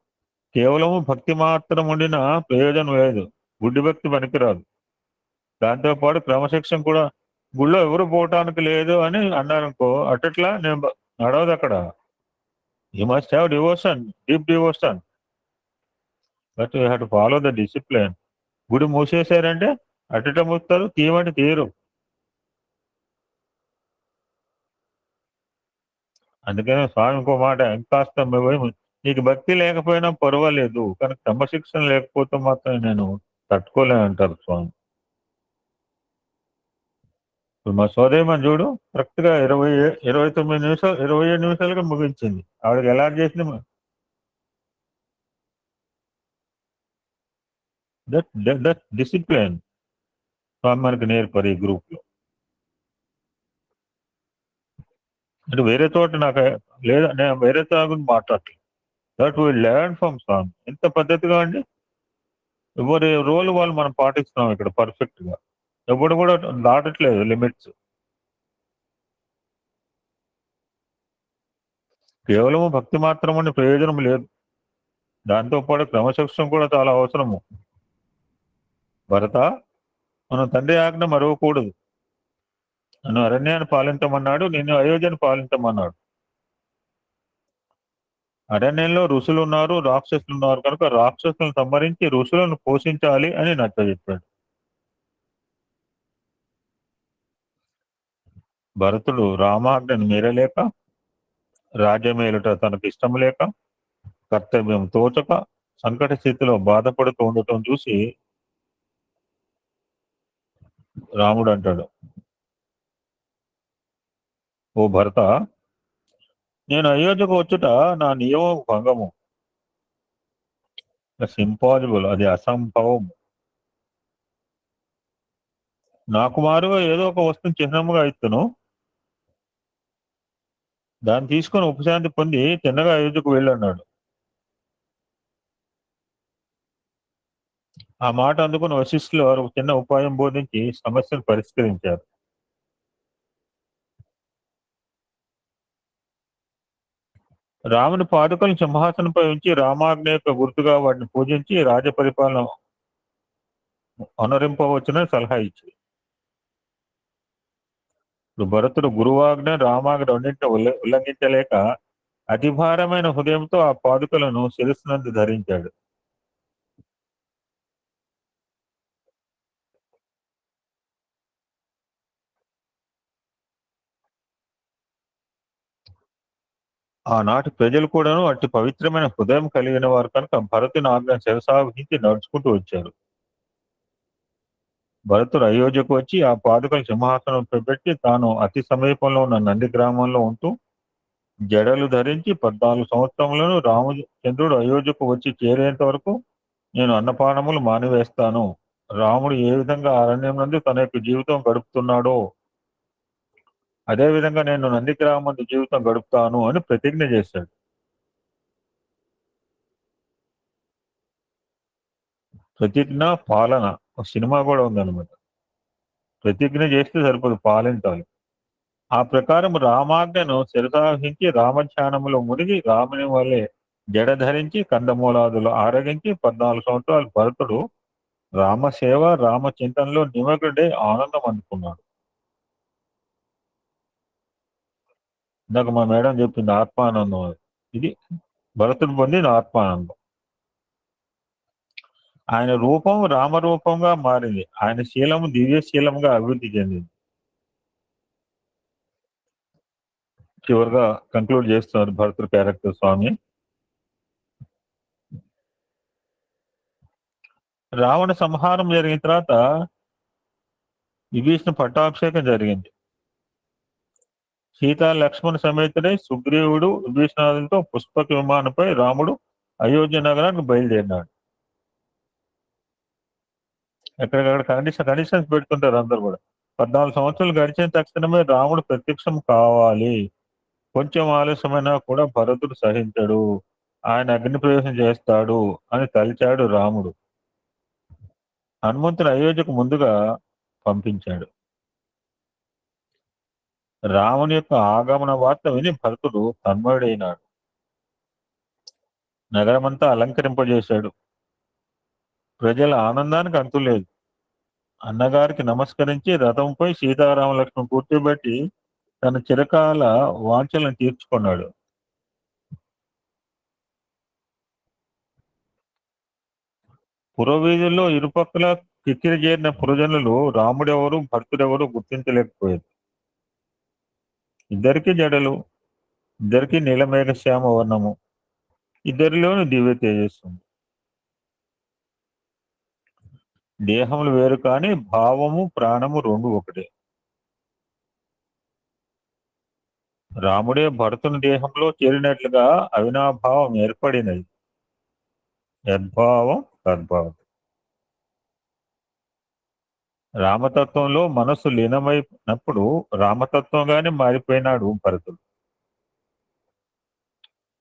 కేవలము భక్తి మాత్రం ఉండిన ప్రయోజనం లేదు. గుడ్డి భక్తి పనికిరాదు. దాంతోపాటు క్రమశిక్షణ కూడా. గుళ్ళో ఎవరు పోవటానికి లేదు అని అన్నారనుకో, అట్లా నేను నడవదు అక్కడ. You must have devotion, deep devotion, but you have to follow the discipline. గుడి మూసేశారంటే అట్ట మూస్తారు, తీయమంటే తీయరు. అందుకనే స్వామి ఇంకో మాట, ఇంకాస్త నీకు భక్తి లేకపోయినా పర్వాలేదు, కానీ క్రమశిక్షణ లేకపోతే మాత్రం నేను తట్టుకోలేను అంటారు స్వామి. ఇప్పుడు మా సోదరిమని చూడు, కరెక్ట్ గా 29 నిమిషాలు 27 నిమిషాలుగా ముగించింది. ఆవిడకి ఎలా చేసింది? దట్ డిసిప్లిన్ స్వామి మనకి నేర్పరు ఈ గ్రూప్ లో. అంటే వేరే చోట నాకు లేదా, నేను వేరే చోట గురించి మాట్లాడలేదు. దట్ విల్ లెర్న్ ఫ్రమ్ స్వామి. ఎంత పద్ధతిగా అండి, ఎవరి రోల్ వాళ్ళు మనం పాటిస్తున్నాం ఇక్కడ పర్ఫెక్ట్ గా. ఎవడు కూడా దాటట్లేదు లిమిట్స్. కేవలము భక్తి మాత్రమని ప్రయోజనం లేదు. దాంతోపాటు క్రమశిక్షణ కూడా చాలా అవసరము. భరత, మనం తండ్రి ఆజ్ఞ మరవకూడదు. నన్ను అరణ్యాన్ని పాలించమన్నాడు, నిన్ను అయోధ్యను పాలించమన్నాడు. అరణ్యంలో ఋషులు ఉన్నారు, రాక్షసులు ఉన్నారు కనుక రాక్షసులను సంహరించి ఋషులను పోషించాలి అని నచ్చ చెప్పాడు. భరతుడు రామాజ్ఞను మీరలేక రాజ్యమేలుట తనకు ఇష్టం లేక కర్తవ్యం తోచక సంకట స్థితిలో బాధపడుతూ ఉండటం చూసి రాముడు అంటాడు, ఓ భరత, నేను అయోధ్యకు వచ్చుట నా నియమం భంగము. ఇంపాసిబుల్, అది అసంభవం. నాకు మారుగా ఏదో ఒక వస్తువు చిహ్నముగా ఇస్తును, దాన్ని తీసుకొని ఉపశాంతి పొంది చిన్నగా అయోధ్యకు వెళ్ళన్నాడు. ఆ మాట అందుకుని వశిష్ఠులు వారు ఒక చిన్న ఉపాయం బోధించి సమస్యను పరిష్కరించారు. రాముని పాదుకలను సింహాసనంపై ఉంచి రామాజ్ఞ యొక్క గుర్తుగా వాటిని పూజించి రాజపరిపాలన అనురింపవచ్చునని సలహా ఇచ్చింది. ఇప్పుడు భరతుడు గురువాజ్ఞ రామాజ్ఞ రెండింటిని ఉల్లంఘించలేక అతిభారమైన హృదయంతో ఆ పాదుకలను శిరస్సునందు ధరించాడు. ఆనాటి ప్రజలు కూడాను అట్టి పవిత్రమైన హృదయం కలిగిన వారు కనుక భరతుని ఆజ్ఞ శిరసావహించి నడుచుకుంటూ వచ్చారు. భరతుడు అయోధ్యకు వచ్చి ఆ పాదుకలు సింహాసనంపై పెట్టి తాను అతి సమీపంలో ఉన్న నంది గ్రామంలో ఉంటూ జడలు ధరించి 14 సంవత్సరములను రామచంద్రుడు అయోధ్యకు వచ్చి చేరేంత వరకు నేను అన్నపానములు మానివేస్తాను. రాముడు ఏ విధంగా అరణ్యం నందు తన యొక్క జీవితం గడుపుతున్నాడో అదే విధంగా నేను నంది గ్రామం జీవితం గడుపుతాను అని ప్రతిజ్ఞ చేశాడు. ప్రతిజ్ఞ పాలన ఒక సినిమా కూడా ఉందన్నమాట. ప్రతిజ్ఞ చేస్తే సరిపోదు, పాలించాలి. ఆ ప్రకారం రామాజ్ఞను శిరసావహించి రామధ్యానములో మునిగి రాముని వల్లే జడ ధరించి కందమూలాదులు ఆరగించి 14 సంవత్సరాలు భరతుడు రామసేవ రామచింతనలో నిమగ్నుడై ఆనందం అందుకున్నాడు. ఇందాక మా మేడం చెప్పింది ఆత్మానందం అది. ఇది భరతుడు పొందిన ఆత్మానందం. ఆయన రూపం రామరూపంగా మారింది. ఆయన శీలము దివ్యశీలంగా అభివృద్ధి చెందింది. చివరిగా కంక్లూడ్ చేస్తున్నారు భరతుడు క్యారెక్టర్ స్వామి. రావణ సంహారం జరిగిన తర్వాత విభీషణ పట్టాభిషేకం జరిగింది. సీతా లక్ష్మణ సమేతుడై సుగ్రీవుడు విభీషణాదులతో పుష్పక విమానంపై రాముడు అయోధ్య నగరానికి బయలుదేరినాడు. ఎక్కడికక్కడ కండిషన్స్ పెడుతుంటారు అందరు కూడా. 14 సంవత్సరాలు గడిచిన తక్షణమే రాముడు ప్రత్యక్షం కావాలి. కొంచెం ఆలస్యమైనా కూడా భరతుడు సహించడు, ఆయన అగ్ని ప్రవేశం చేస్తాడు అని తలిచాడు రాముడు. హనుమంతుడు అయోధ్యకు ముందుగా పంపించాడు. రాముని యొక్క ఆగమన వార్త విని భరతుడు తన్మయుడైనాడు. నగరమంతా అలంకరింపజేశాడు. ప్రజల ఆనందానికి అంతులేదు. అన్నగారికి నమస్కరించి రథంపై సీతారామ లక్ష్మణ్ కూర్చోబెట్టి తన చిరకాల వాంఛలను తీర్చుకున్నాడు. పురవీధుల్లో ఇరుపక్కల కిక్కిరి చేరిన పురజనులు రాముడెవరు భరతుడెవరు గుర్తించలేకపోయారు. ఇద్దరికి జడలు, ఇద్దరికి నీలమేఘ శ్యామ వర్ణము, ఇద్దరిలోని దివ్య తేజస్సు. దేహములు వేరు కానీ భావము ప్రాణము రెండు ఒకటే. రాముడే భరతుని దేహంలో చేరినట్లుగా అవినాభావం ఏర్పడినది. యద్భావం తద్భావం. రామతత్వంలో మనస్సు లీనమైనప్పుడు రామతత్వంగానే మారిపోయినాడు భరతుడు.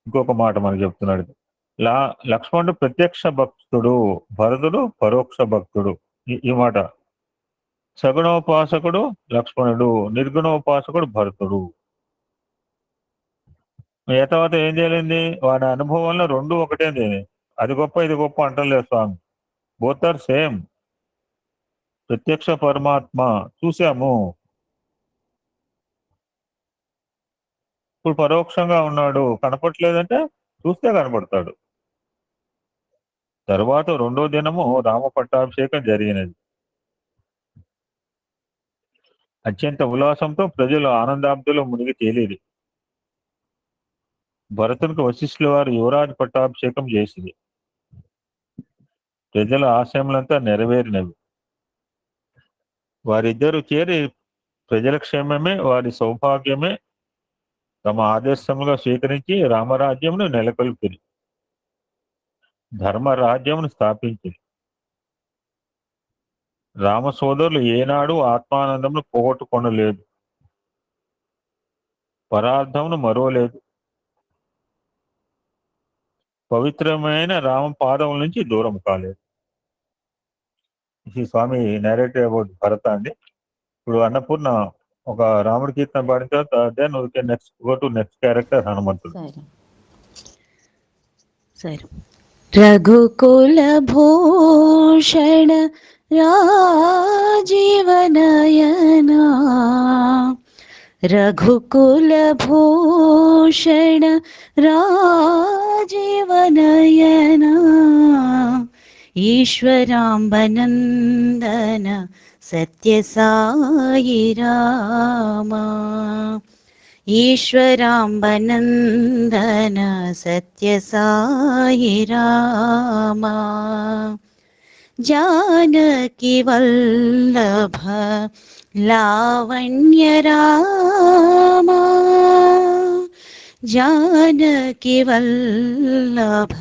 ఇంకొక మాట మనకు చెప్తున్నాడు. లక్ష్మణుడు ప్రత్యక్ష భక్తుడు, భరతుడు పరోక్ష భక్తుడు. ఈ మాట. సగుణోపాసకుడు లక్ష్మణుడు, నిర్గుణోపాసకుడు భరతుడు. తర్వాత ఏం చేయాలండి? వాడి అనుభవంలో రెండు ఒకటే. అది గొప్ప ఇది గొప్ప అంటలేదు స్వామి. Both are same. ప్రత్యక్ష పరమాత్మ చూసాము, ఇప్పుడు పరోక్షంగా ఉన్నాడు, కనపట్లేదంటే చూస్తే కనపడతాడు. తర్వాత రెండో దినము రామ పట్టాభిషేకం జరిగినది. అత్యంత ఉల్లాసంతో ప్రజలు ఆనందాబ్దులో మునిగి తేలేది. భరతునికి వశిష్ఠుల వారు యువరాజు పట్టాభిషేకం చేసింది. ప్రజల ఆశయములంతా నెరవేరినవి. వారిద్దరూ చేరి ప్రజల క్షేమమే వారి సౌభాగ్యమే తమ ఆదర్శముగా స్వీకరించి రామరాజ్యమును నెలకొల్పిరి, ధర్మరాజ్యమును స్థాపించింది. రామ సోదరులు ఏనాడు ఆత్మానందమును పోగొట్టుకొనలేదు, పరార్థమును మరోలేదు. పవిత్రమైన రామ పాదముల నుంచి దూరం కాలేదు. ఈ స్వామి నేరేటివ్ అబౌట్ భరత అండి. ఇప్పుడు అన్నపూర్ణ ఒక రాముడి కీర్తన పాడిన తర్వాత then we can next go to next character హనుమంతుడు. సరే. రఘుకుల భూషణ రాజీవనయనా, రఘుకుల భూషణ రాజీవనయనా, ఈశ్వరాంబనందన సత్యసాయి రామా, ఈశ్వరాంబనందన సత్యసాయి రామా, జానకి వల్లభ లావణ్య రామా, జానకి వల్లభ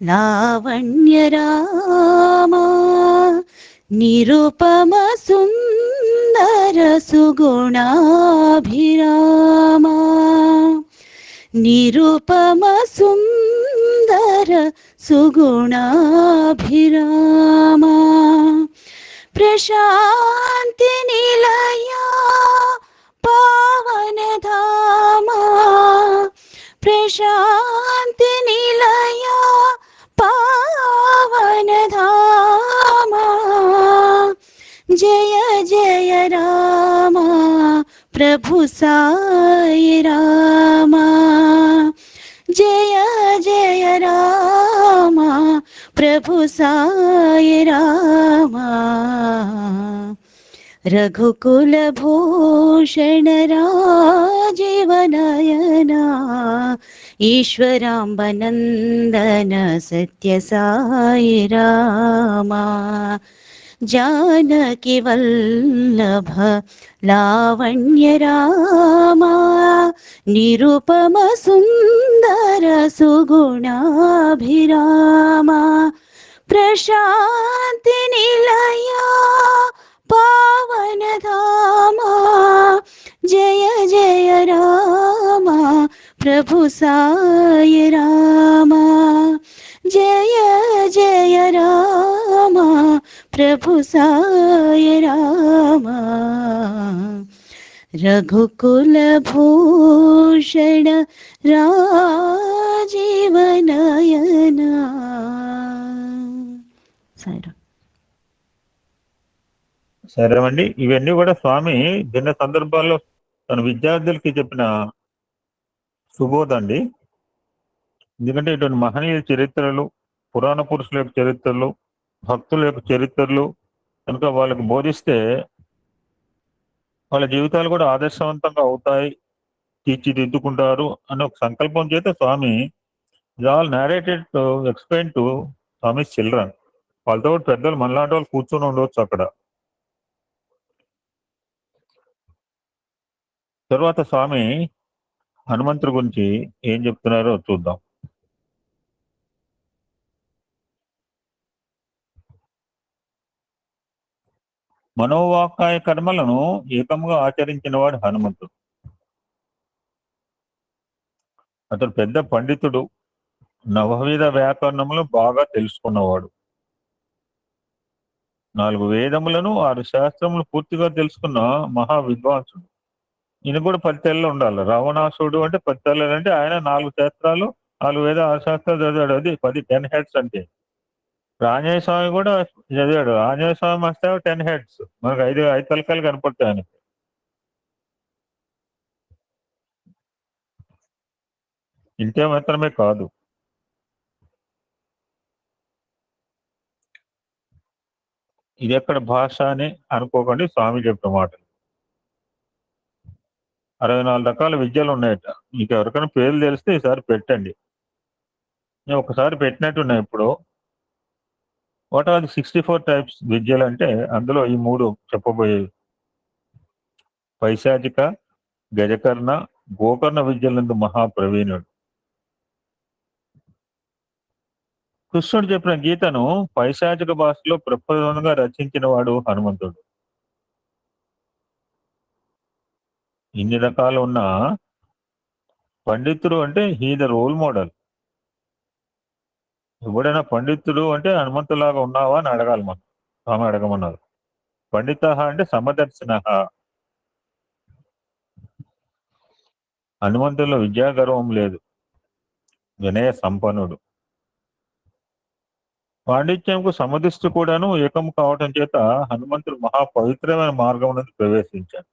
లావణ్య రామా, నిరుపమ సుందర సుగుణాభిరామా, నిరుపమ సుందర సుగుణాభిరామా, ప్రశాంతి నిలయా పావనధామా, ప్రశాంతి నిలయా పావనధామా, జయ జయ రామ ప్రభు సాయి రామా, జయ జయ రామ ప్రభు సాయి రామా, రఘుకుల భూషణ రాజీవనయనా, ఈశ్వరాంబనందన సత్యసాయి రామా, జానకి వల్లభ లావణ్య రామా, నిరుపమ సుందర సుగుణాభిరామా, ప్రశాంతి నిలయా పావనధామా, జయ జయ రామ ప్రభు సాయి రామా, జయ జయ రామ ప్రభు సాయి రామా, రఘుకుల భూషణ రాజీవనయనా. సరే సరేమండి. ఇవన్నీ కూడా స్వామి భిన్న సందర్భాల్లో తన విద్యార్థులకి చెప్పిన సుబోధ అండి. ఎందుకంటే ఇటువంటి మహనీయుల చరిత్రలు, పురాణ పురుషుల యొక్క చరిత్రలు, భక్తుల యొక్క చరిత్రలు కనుక వాళ్ళకు బోధిస్తే వాళ్ళ జీవితాలు కూడా ఆదర్శవంతంగా అవుతాయి, తీర్చిదిద్దుకుంటారు అనే ఒక సంకల్పం చేత Swami all narrated to explain to Swami children. వాళ్ళతో పెద్దలు మనలాంటి వాళ్ళు కూర్చొని ఉండవచ్చు అక్కడ. తర్వాత స్వామి హనుమంతుడి గురించి ఏం చెప్తున్నారో చూద్దాం. మనోవాకాయ కర్మలను ఏకంగా ఆచరించిన వాడు హనుమంతుడు. అతడు పెద్ద పండితుడు, నవవిధ వ్యాకరణములు బాగా తెలుసుకున్నవాడు, 4 వేదములను 6 శాస్త్రములు పూర్తిగా తెలుసుకున్న మహా విద్వాంసుడు. ఈయన కూడా 10 ఏళ్ళు ఉండాలి. రావణాసుడు అంటే 10 ఏళ్ళు అంటే ఆయన 4 శాస్త్రాలు 4 వేద 6 శాస్త్రాలు చదివాడు. అది 10 హెడ్స్ అంటే. ఆంజనేయ స్వామి కూడా చదివాడు. ఆంజనేయ స్వామి వస్తే 10 హెడ్స్, మనకు 5 తలకాయలు కనపడతాయి ఆయనకి. ఇంతే మాత్రమే కాదు, ఇది ఎక్కడ భాష అని అనుకోకండి, స్వామి చెప్పిన మాటలు. 64 రకాల విద్యలు ఉన్నాయట. మీకు ఎవరికైనా పేర్లు తెలిస్తే ఈసారి పెట్టండి. నేను ఒకసారి పెట్టినట్టున్నా ఇప్పుడు. వాట్ ఆర్ ది 64 టైప్స్ విద్యలు అంటే అందులో ఈ 3 చెప్పబోయేవి. పైశాచిక, గజకర్ణ, గోకర్ణ విద్యలందు మహాప్రవీణుడు. కృష్ణుడు చెప్పిన గీతను పైశాచిక భాషలో ప్రప్రథమంగా రచించిన వాడు హనుమంతుడు. ఇన్ని రకాలు ఉన్న పండితుడు అంటే హీ ద రోల్ మోడల్. ఎవడైనా పండితుడు అంటే హనుమంతులాగా ఉన్నావా అని అడగాలి మనం. స్వామి అడగమన్నారు. పండిత అంటే సమదర్శన. హనుమంతుల్లో విద్యా గర్వం లేదు, వినయ సంపన్నుడు. పాండిత్యంకు సమదృష్టి కూడాను ఏకం కావటం చేత హనుమంతుడు మహాపవిత్రమైన మార్గం నుండి ప్రవేశించాడు.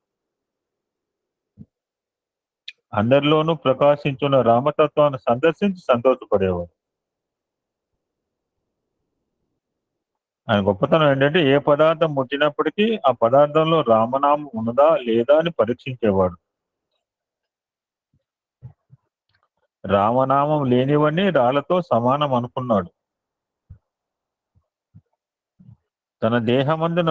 అందరిలోనూ ప్రకాశించున్న రామతత్వాన్ని సందర్శించి సంతోషపడేవాడు. ఆయన గొప్పతనం ఏంటంటే ఏ పదార్థం ముట్టినప్పటికీ ఆ పదార్థంలో రామనామం ఉన్నదా లేదా అని పరీక్షించేవాడు. రామనామం లేనివన్నీ రాళ్లతో సమానం అనుకున్నాడు. తన దేహమందున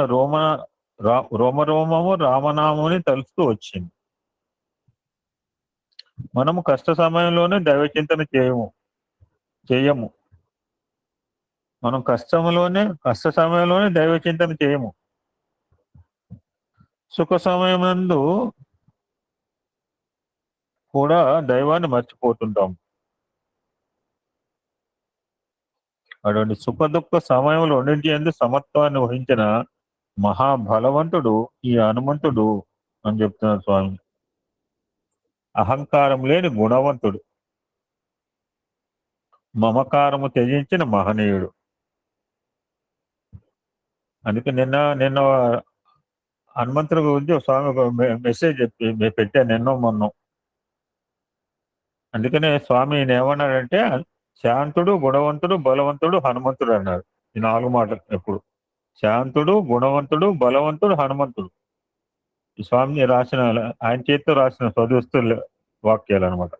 రోమరోమము రామనామని తలుస్తూ వచ్చింది. మనము కష్ట సమయంలోనే దైవచింతన చేయము. మనం కష్ట సమయంలోనే దైవచింతన చేయము. సుఖ సమయమందు కూడా దైవాన్ని మర్చిపోతుంటాం. అటువంటి సుఖ దుఃఖ సమయంలో రెండింటి యందు సమత్వాన్ని వహించిన మహాబలవంతుడు ఈ హనుమంతుడు అని చెప్తున్నారు స్వామి. అహంకారం లేని గుణవంతుడు, మమకారము త్యజించిన మహనీయుడు. అందుకే నిన్న హనుమంతుడి గురించి స్వామి ఒక మెసేజ్ పెట్టాను నిన్నో మొన్న. అందుకనే స్వామి ఏమన్నాడంటే శాంతుడు, గుణవంతుడు, బలవంతుడు, హనుమంతుడు అన్నాడు. ఈ 4 మాటలు ఎప్పుడు. శాంతుడు, గుణవంతుడు, బలవంతుడు, హనుమంతుడు. ఈ స్వామిని రాసిన ఆయన చేతితో రాసిన చదువుస్తున్న వాక్యాలు అనమాట.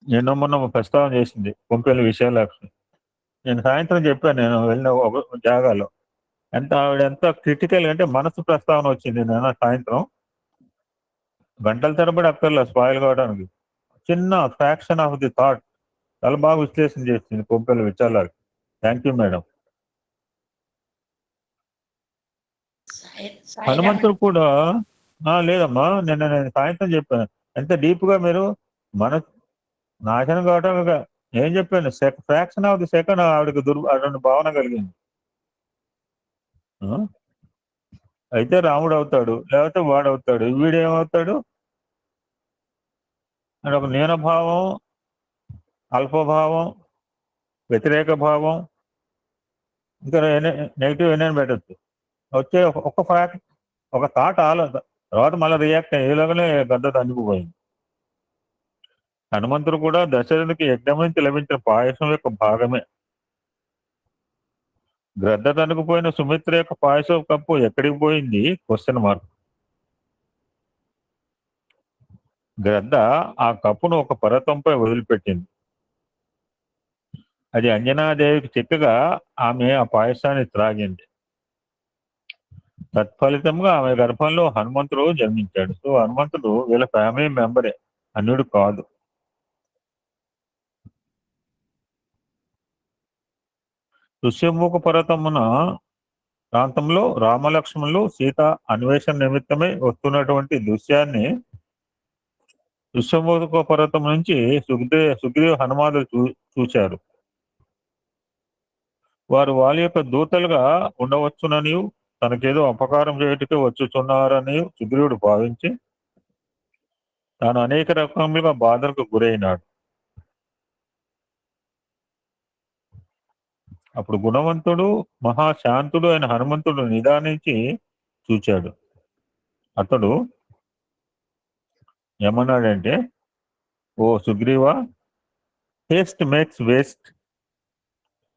నిన్న మొన్న ప్రస్తావన చేసింది కొంపెల్లి విశాలాక్షి. నేను సాయంత్రం చెప్పాను, నేను వెళ్ళిన ఒక జాగాలో ఆవిడ ఎంత క్రిటికల్ అంటే మనసు ప్రస్తావన వచ్చింది నిన్న సాయంత్రం. గంటల తరబడి అక్కర్లా స్పాయిల్ కావడానికి. చిన్న ఫ్రాక్షన్ ఆఫ్ ది థాట్ చాలా బాగా విశ్లేషణ చేసింది Kompelli Vishalakshi. Thank you madam. హనుమంతుడు కూడా లేదమ్మా, నేను సాయంత్రం చెప్పాను ఎంత డీప్ గా మీరు మన నాశనం కావటం ఏం చెప్పాను. ఫ్రాక్షన్ ఆఫ్ ది సెకండ్ ఆవిడకి అటువంటి భావన కలిగింది. అయితే రాముడు అవుతాడు, లేకపోతే వాడవుతాడు. వీడేమవుతాడు అని ఒక నీనభావం, అల్పభావం, వ్యతిరేక భావం, ఇంకా నెగిటివ్ ఎన్నైనా పెట్టచ్చు. వచ్చే ఒక థాట్ తర్వాత మళ్ళీ రియాక్ట్ అయ్యేలాగానే గద్ద తగ్గిపోయింది. హనుమంతుడు కూడా దశరథునికి యజ్ఞం నుంచి లభించిన పాయసం యొక్క భాగమే. గ్రద్ద తనుకుపోయిన సుమిత్ర యొక్క పాయసం కప్పు ఎక్కడికి పోయింది? Question mark. గ్రద్ద ఆ కప్పును ఒక పర్వతంపై వదిలిపెట్టింది. అది అంజనాదేవికి చిక్కగా ఆమె ఆ పాయసాన్ని త్రాగింది. తత్ఫలితంగా ఆమె గర్భంలో హనుమంతుడు జన్మించాడు. సో హనుమంతుడు వీళ్ళ ఫ్యామిలీ మెంబరే, అన్యుడు కాదు. ఋష్యముఖ పర్వతమున ప్రాంతంలో రామలక్ష్మణులు సీత అన్వేషణ నిమిత్తమై వస్తున్నటువంటి దృశ్యాన్ని ఋష్యముఖ పర్వతం నుంచి సుగ్రీవ హనుమానులు చూశారు. వారు వాళ్ళ యొక్క దూతలుగా ఉండవచ్చునని, తనకేదో అపకారం చేయటకే వచ్చుచున్నారని సుగ్రీవుడు భావించి తాను అనేక రకములుగా బాధలకు గురైనాడు. అప్పుడు గుణవంతుడు, మహాశాంతుడు అయిన హనుమంతుడు నిదానించి చూచాడు. అతడు ఏమన్నాడంటే, ఓ Sugriva, haste makes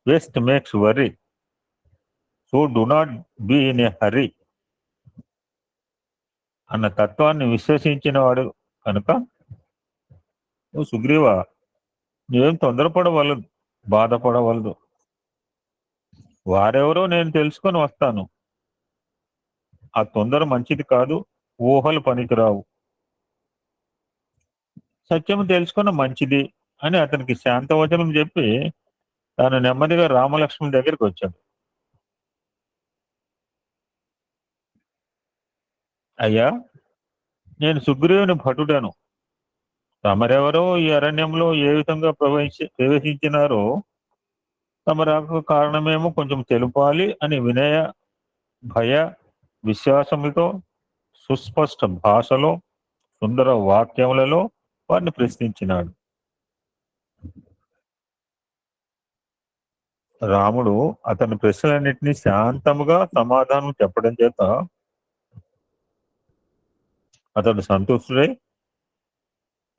waste makes worry, so do not be in a hurry. అన్న తత్వాన్ని విశ్వసించిన వాడు కనుక నువ్వు సుగ్రీవా, నువ్వేం తొందరపడవలదు, బాధపడవలదు. వారెవరో నేను తెలుసుకొని వస్తాను. ఆ తొందర మంచిది కాదు, ఊహలు పనికిరావు. సత్యం తెలుసుకున్న మంచిది అని అతనికి శాంతవచనం చెప్పి తాను నెమ్మదిగా రామలక్ష్మణుడి దగ్గరికి వచ్చాడు. అయ్యా, నేను సుగ్రీవుని భటుడను. తమరెవరో ఈ అరణ్యంలో ఏ విధంగా ప్రవేశించినారో, తమరాకు కారణమేమో కొంచెం తెలుపాలి అని వినయ భయ విశ్వాసములతో సుస్పష్ట భాషలో సుందర వాక్యములలో వారిని ప్రశ్నించినాడు. రాముడు అతని ప్రశ్నలన్నింటినీ శాంతముగా సమాధానం చెప్పడం చేత అతడు సంతుష్టుడై,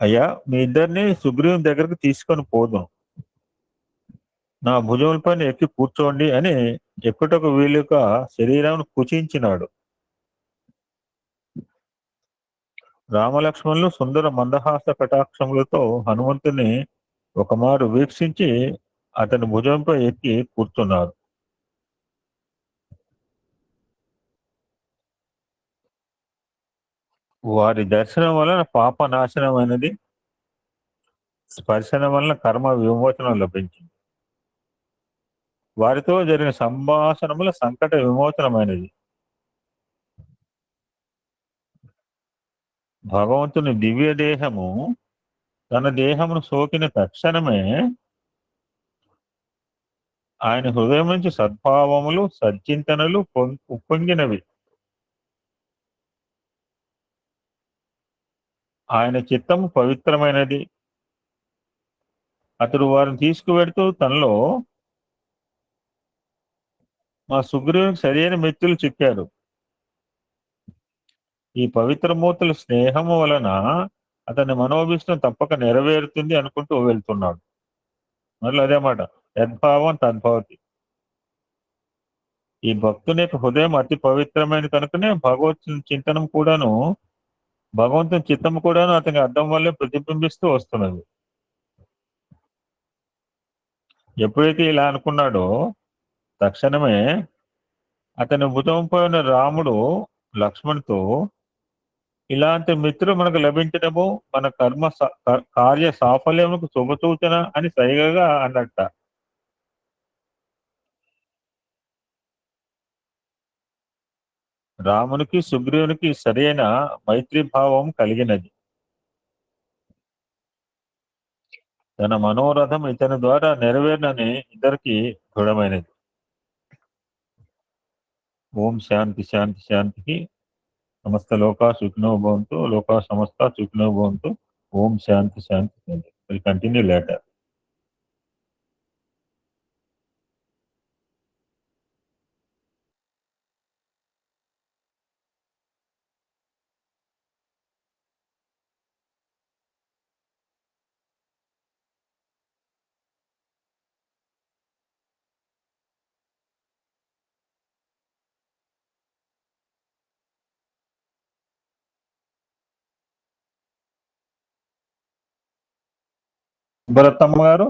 అయ్యా, మీ ఇద్దరిని సుగ్రీవుని దగ్గరకు తీసుకొని పోదును, నా భుజములపైన ఎక్కి కూర్చోండి అని ఎక్కుటకు వీలుగా శరీరం కుచించినాడు. రామలక్ష్మణులు సుందర మందహాస కటాక్షములతో హనుమంతుని ఒకమారు వీక్షించి అతని భుజంపై ఎక్కి కూర్చున్నారు. వారి దర్శనం వలన పాప నాశనమైనది, స్పర్శన వలన కర్మ విమోచనం లభించింది. వారితో జరిగిన సంభాషణముల సంకట విమోచనమైనది. భగవంతుని దివ్య దేహము తన దేహమును సోకిన తక్షణమే ఆయన హృదయం నుంచి సద్భావములు సజ్చింతనలు ఉప్పొంగినవి. ఆయన చిత్తము పవిత్రమైనది. అతడు వారిని తీసుకువెడుతూ తనలో, మా సుగ్రీవునికి సరైన మిత్రులు చిక్కారు. ఈ పవిత్రమూర్తుల స్నేహము వలన అతని మనోభిష్టం తప్పక నెరవేరుతుంది అనుకుంటూ వెళ్తున్నాడు. మళ్ళీ అదే మాట, యద్భావం తద్భవతి. ఈ భక్తుని యొక్క హృదయం అతి పవిత్రమైన కనుకనే భగవత్ చింతనం కూడాను, భగవంతుని చిత్తం కూడాను అతని అర్థం వల్లే ప్రతిబింబిస్తూ వస్తున్నది. ఎప్పుడైతే ఇలా అనుకున్నాడో తక్షణమే అతని భుజంపై ఉన్న రాముడు లక్ష్మణుతో, ఇలాంటి మిత్రులు మనకు లభించడము మన కార్య సాఫల్యములకు శుభసూచన అని సైగగా అన్నట్ట. రామునికి సుగ్రీవునికి సరైన మైత్రీభావం కలిగినది. తన మనోరథం ఇతని ద్వారా నెరవేరనని ఇద్దరికి దృఢమైనది. ఓం శాంతి శాంతి శాంతి. సమస్త లోకా సుఖినో భవంతు, లోకా సమస్త సుఖినో భవంతు. ఓం శాంతి శాంతి శాంతి. Will continue later. భరతమ్మ గారు.